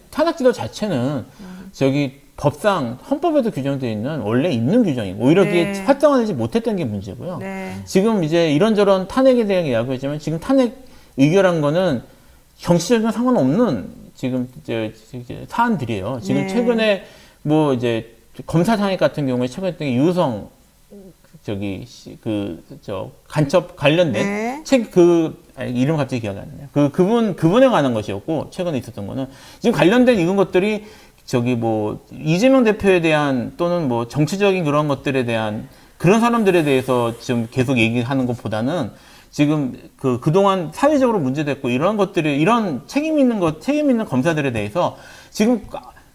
S3: 탄핵지도 자체는 저기 법상 헌법에도 규정되어 있는 원래 있는 규정이고 오히려
S1: 네.
S3: 그게 활성화되지 못했던 게 문제고요.
S1: 네.
S3: 지금 이제 이런저런 탄핵에 대한 이야기했지만 지금 탄핵 의결한 거는 정치적인 상관없는 지금 이제 사안들이에요. 지금
S1: 네.
S3: 최근에 뭐 이제 검사 탄핵 같은 경우에 최근에 했던 게 유성 간첩 관련된
S1: 네.
S3: 이름 갑자기 기억이 안 나요. 그분에 관한 것이었고 최근에 있었던 거는 지금 관련된 이런 것들이 뭐 이재명 대표에 대한 또는 뭐 정치적인 그런 것들에 대한 그런 사람들에 대해서 지금 계속 얘기하는 것보다는 지금 그동안 사회적으로 문제됐고 이런 것들이 이런 책임 있는 검사들에 대해서 지금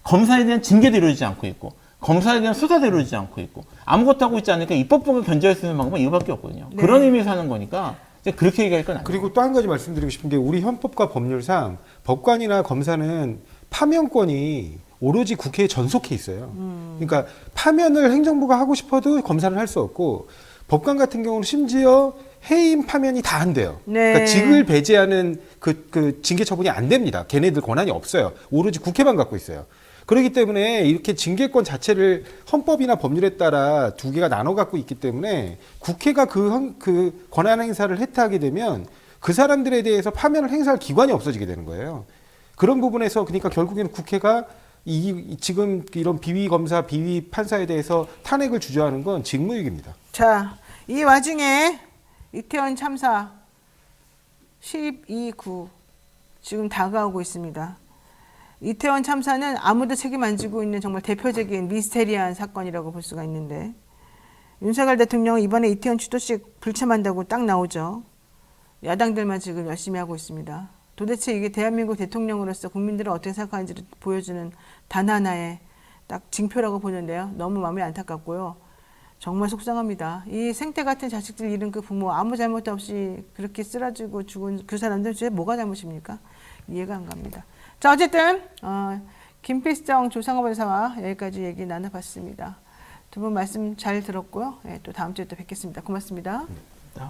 S3: 검사에 대한 징계도 이루어지지 않고 있고 검사에 대한 수사도 이루어지지 않고 있고 아무것도 하고 있지 않으니까 입법부가 견제할 수 있는 방법은 이거밖에 없거든요.
S1: 네.
S3: 그런 의미에서 하는 거니까 이제 그렇게 얘기할 건 아니에요.
S2: 그리고 또 한 가지 말씀드리고 싶은 게 우리 헌법과 법률상 법관이나 검사는 파면권이 오로지 국회에 전속해 있어요. 그러니까 파면을 행정부가 하고 싶어도 검사는 할 수 없고 법관 같은 경우는 심지어 해임 파면이 다 안 돼요.
S1: 네.
S2: 그러니까 직을 배제하는 그 징계 처분이 안 됩니다. 걔네들 권한이 없어요. 오로지 국회만 갖고 있어요. 그렇기 때문에 이렇게 징계권 자체를 헌법이나 법률에 따라 두 개가 나눠 갖고 있기 때문에 국회가 그 권한 행사를 해태하게 되면 그 사람들에 대해서 파면을 행사할 기관이 없어지게 되는 거예요. 그런 부분에서 그러니까 결국에는 국회가 지금 이런 비위 검사, 비위 판사에 대해서 탄핵을 주저하는 건 직무유기입니다.
S1: 자, 이 와중에 이태원 참사 12구 지금 다가오고 있습니다. 이태원 참사는 아무도 책임 안 지고 있는 정말 대표적인 미스테리한 사건이라고 볼 수가 있는데 윤석열 대통령은 이번에 이태원 추도식 불참한다고 딱 나오죠. 야당들만 지금 열심히 하고 있습니다. 도대체 이게 대한민국 대통령으로서 국민들은 어떻게 생각하는지를 보여주는 단 하나의 딱 징표라고 보는데요. 너무 마음이 안타깝고요. 정말 속상합니다. 이 생태 같은 자식들 잃은 그 부모 아무 잘못 없이 그렇게 쓰러지고 죽은 그 사람들 도대체 뭐가 잘못입니까? 이해가 안 갑니다. 자, 어쨌든 김필성 조상호 변호사와 여기까지 얘기 나눠봤습니다. 두 분 말씀 잘 들었고요. 또 다음 주에 또 뵙겠습니다. 고맙습니다.
S3: 네.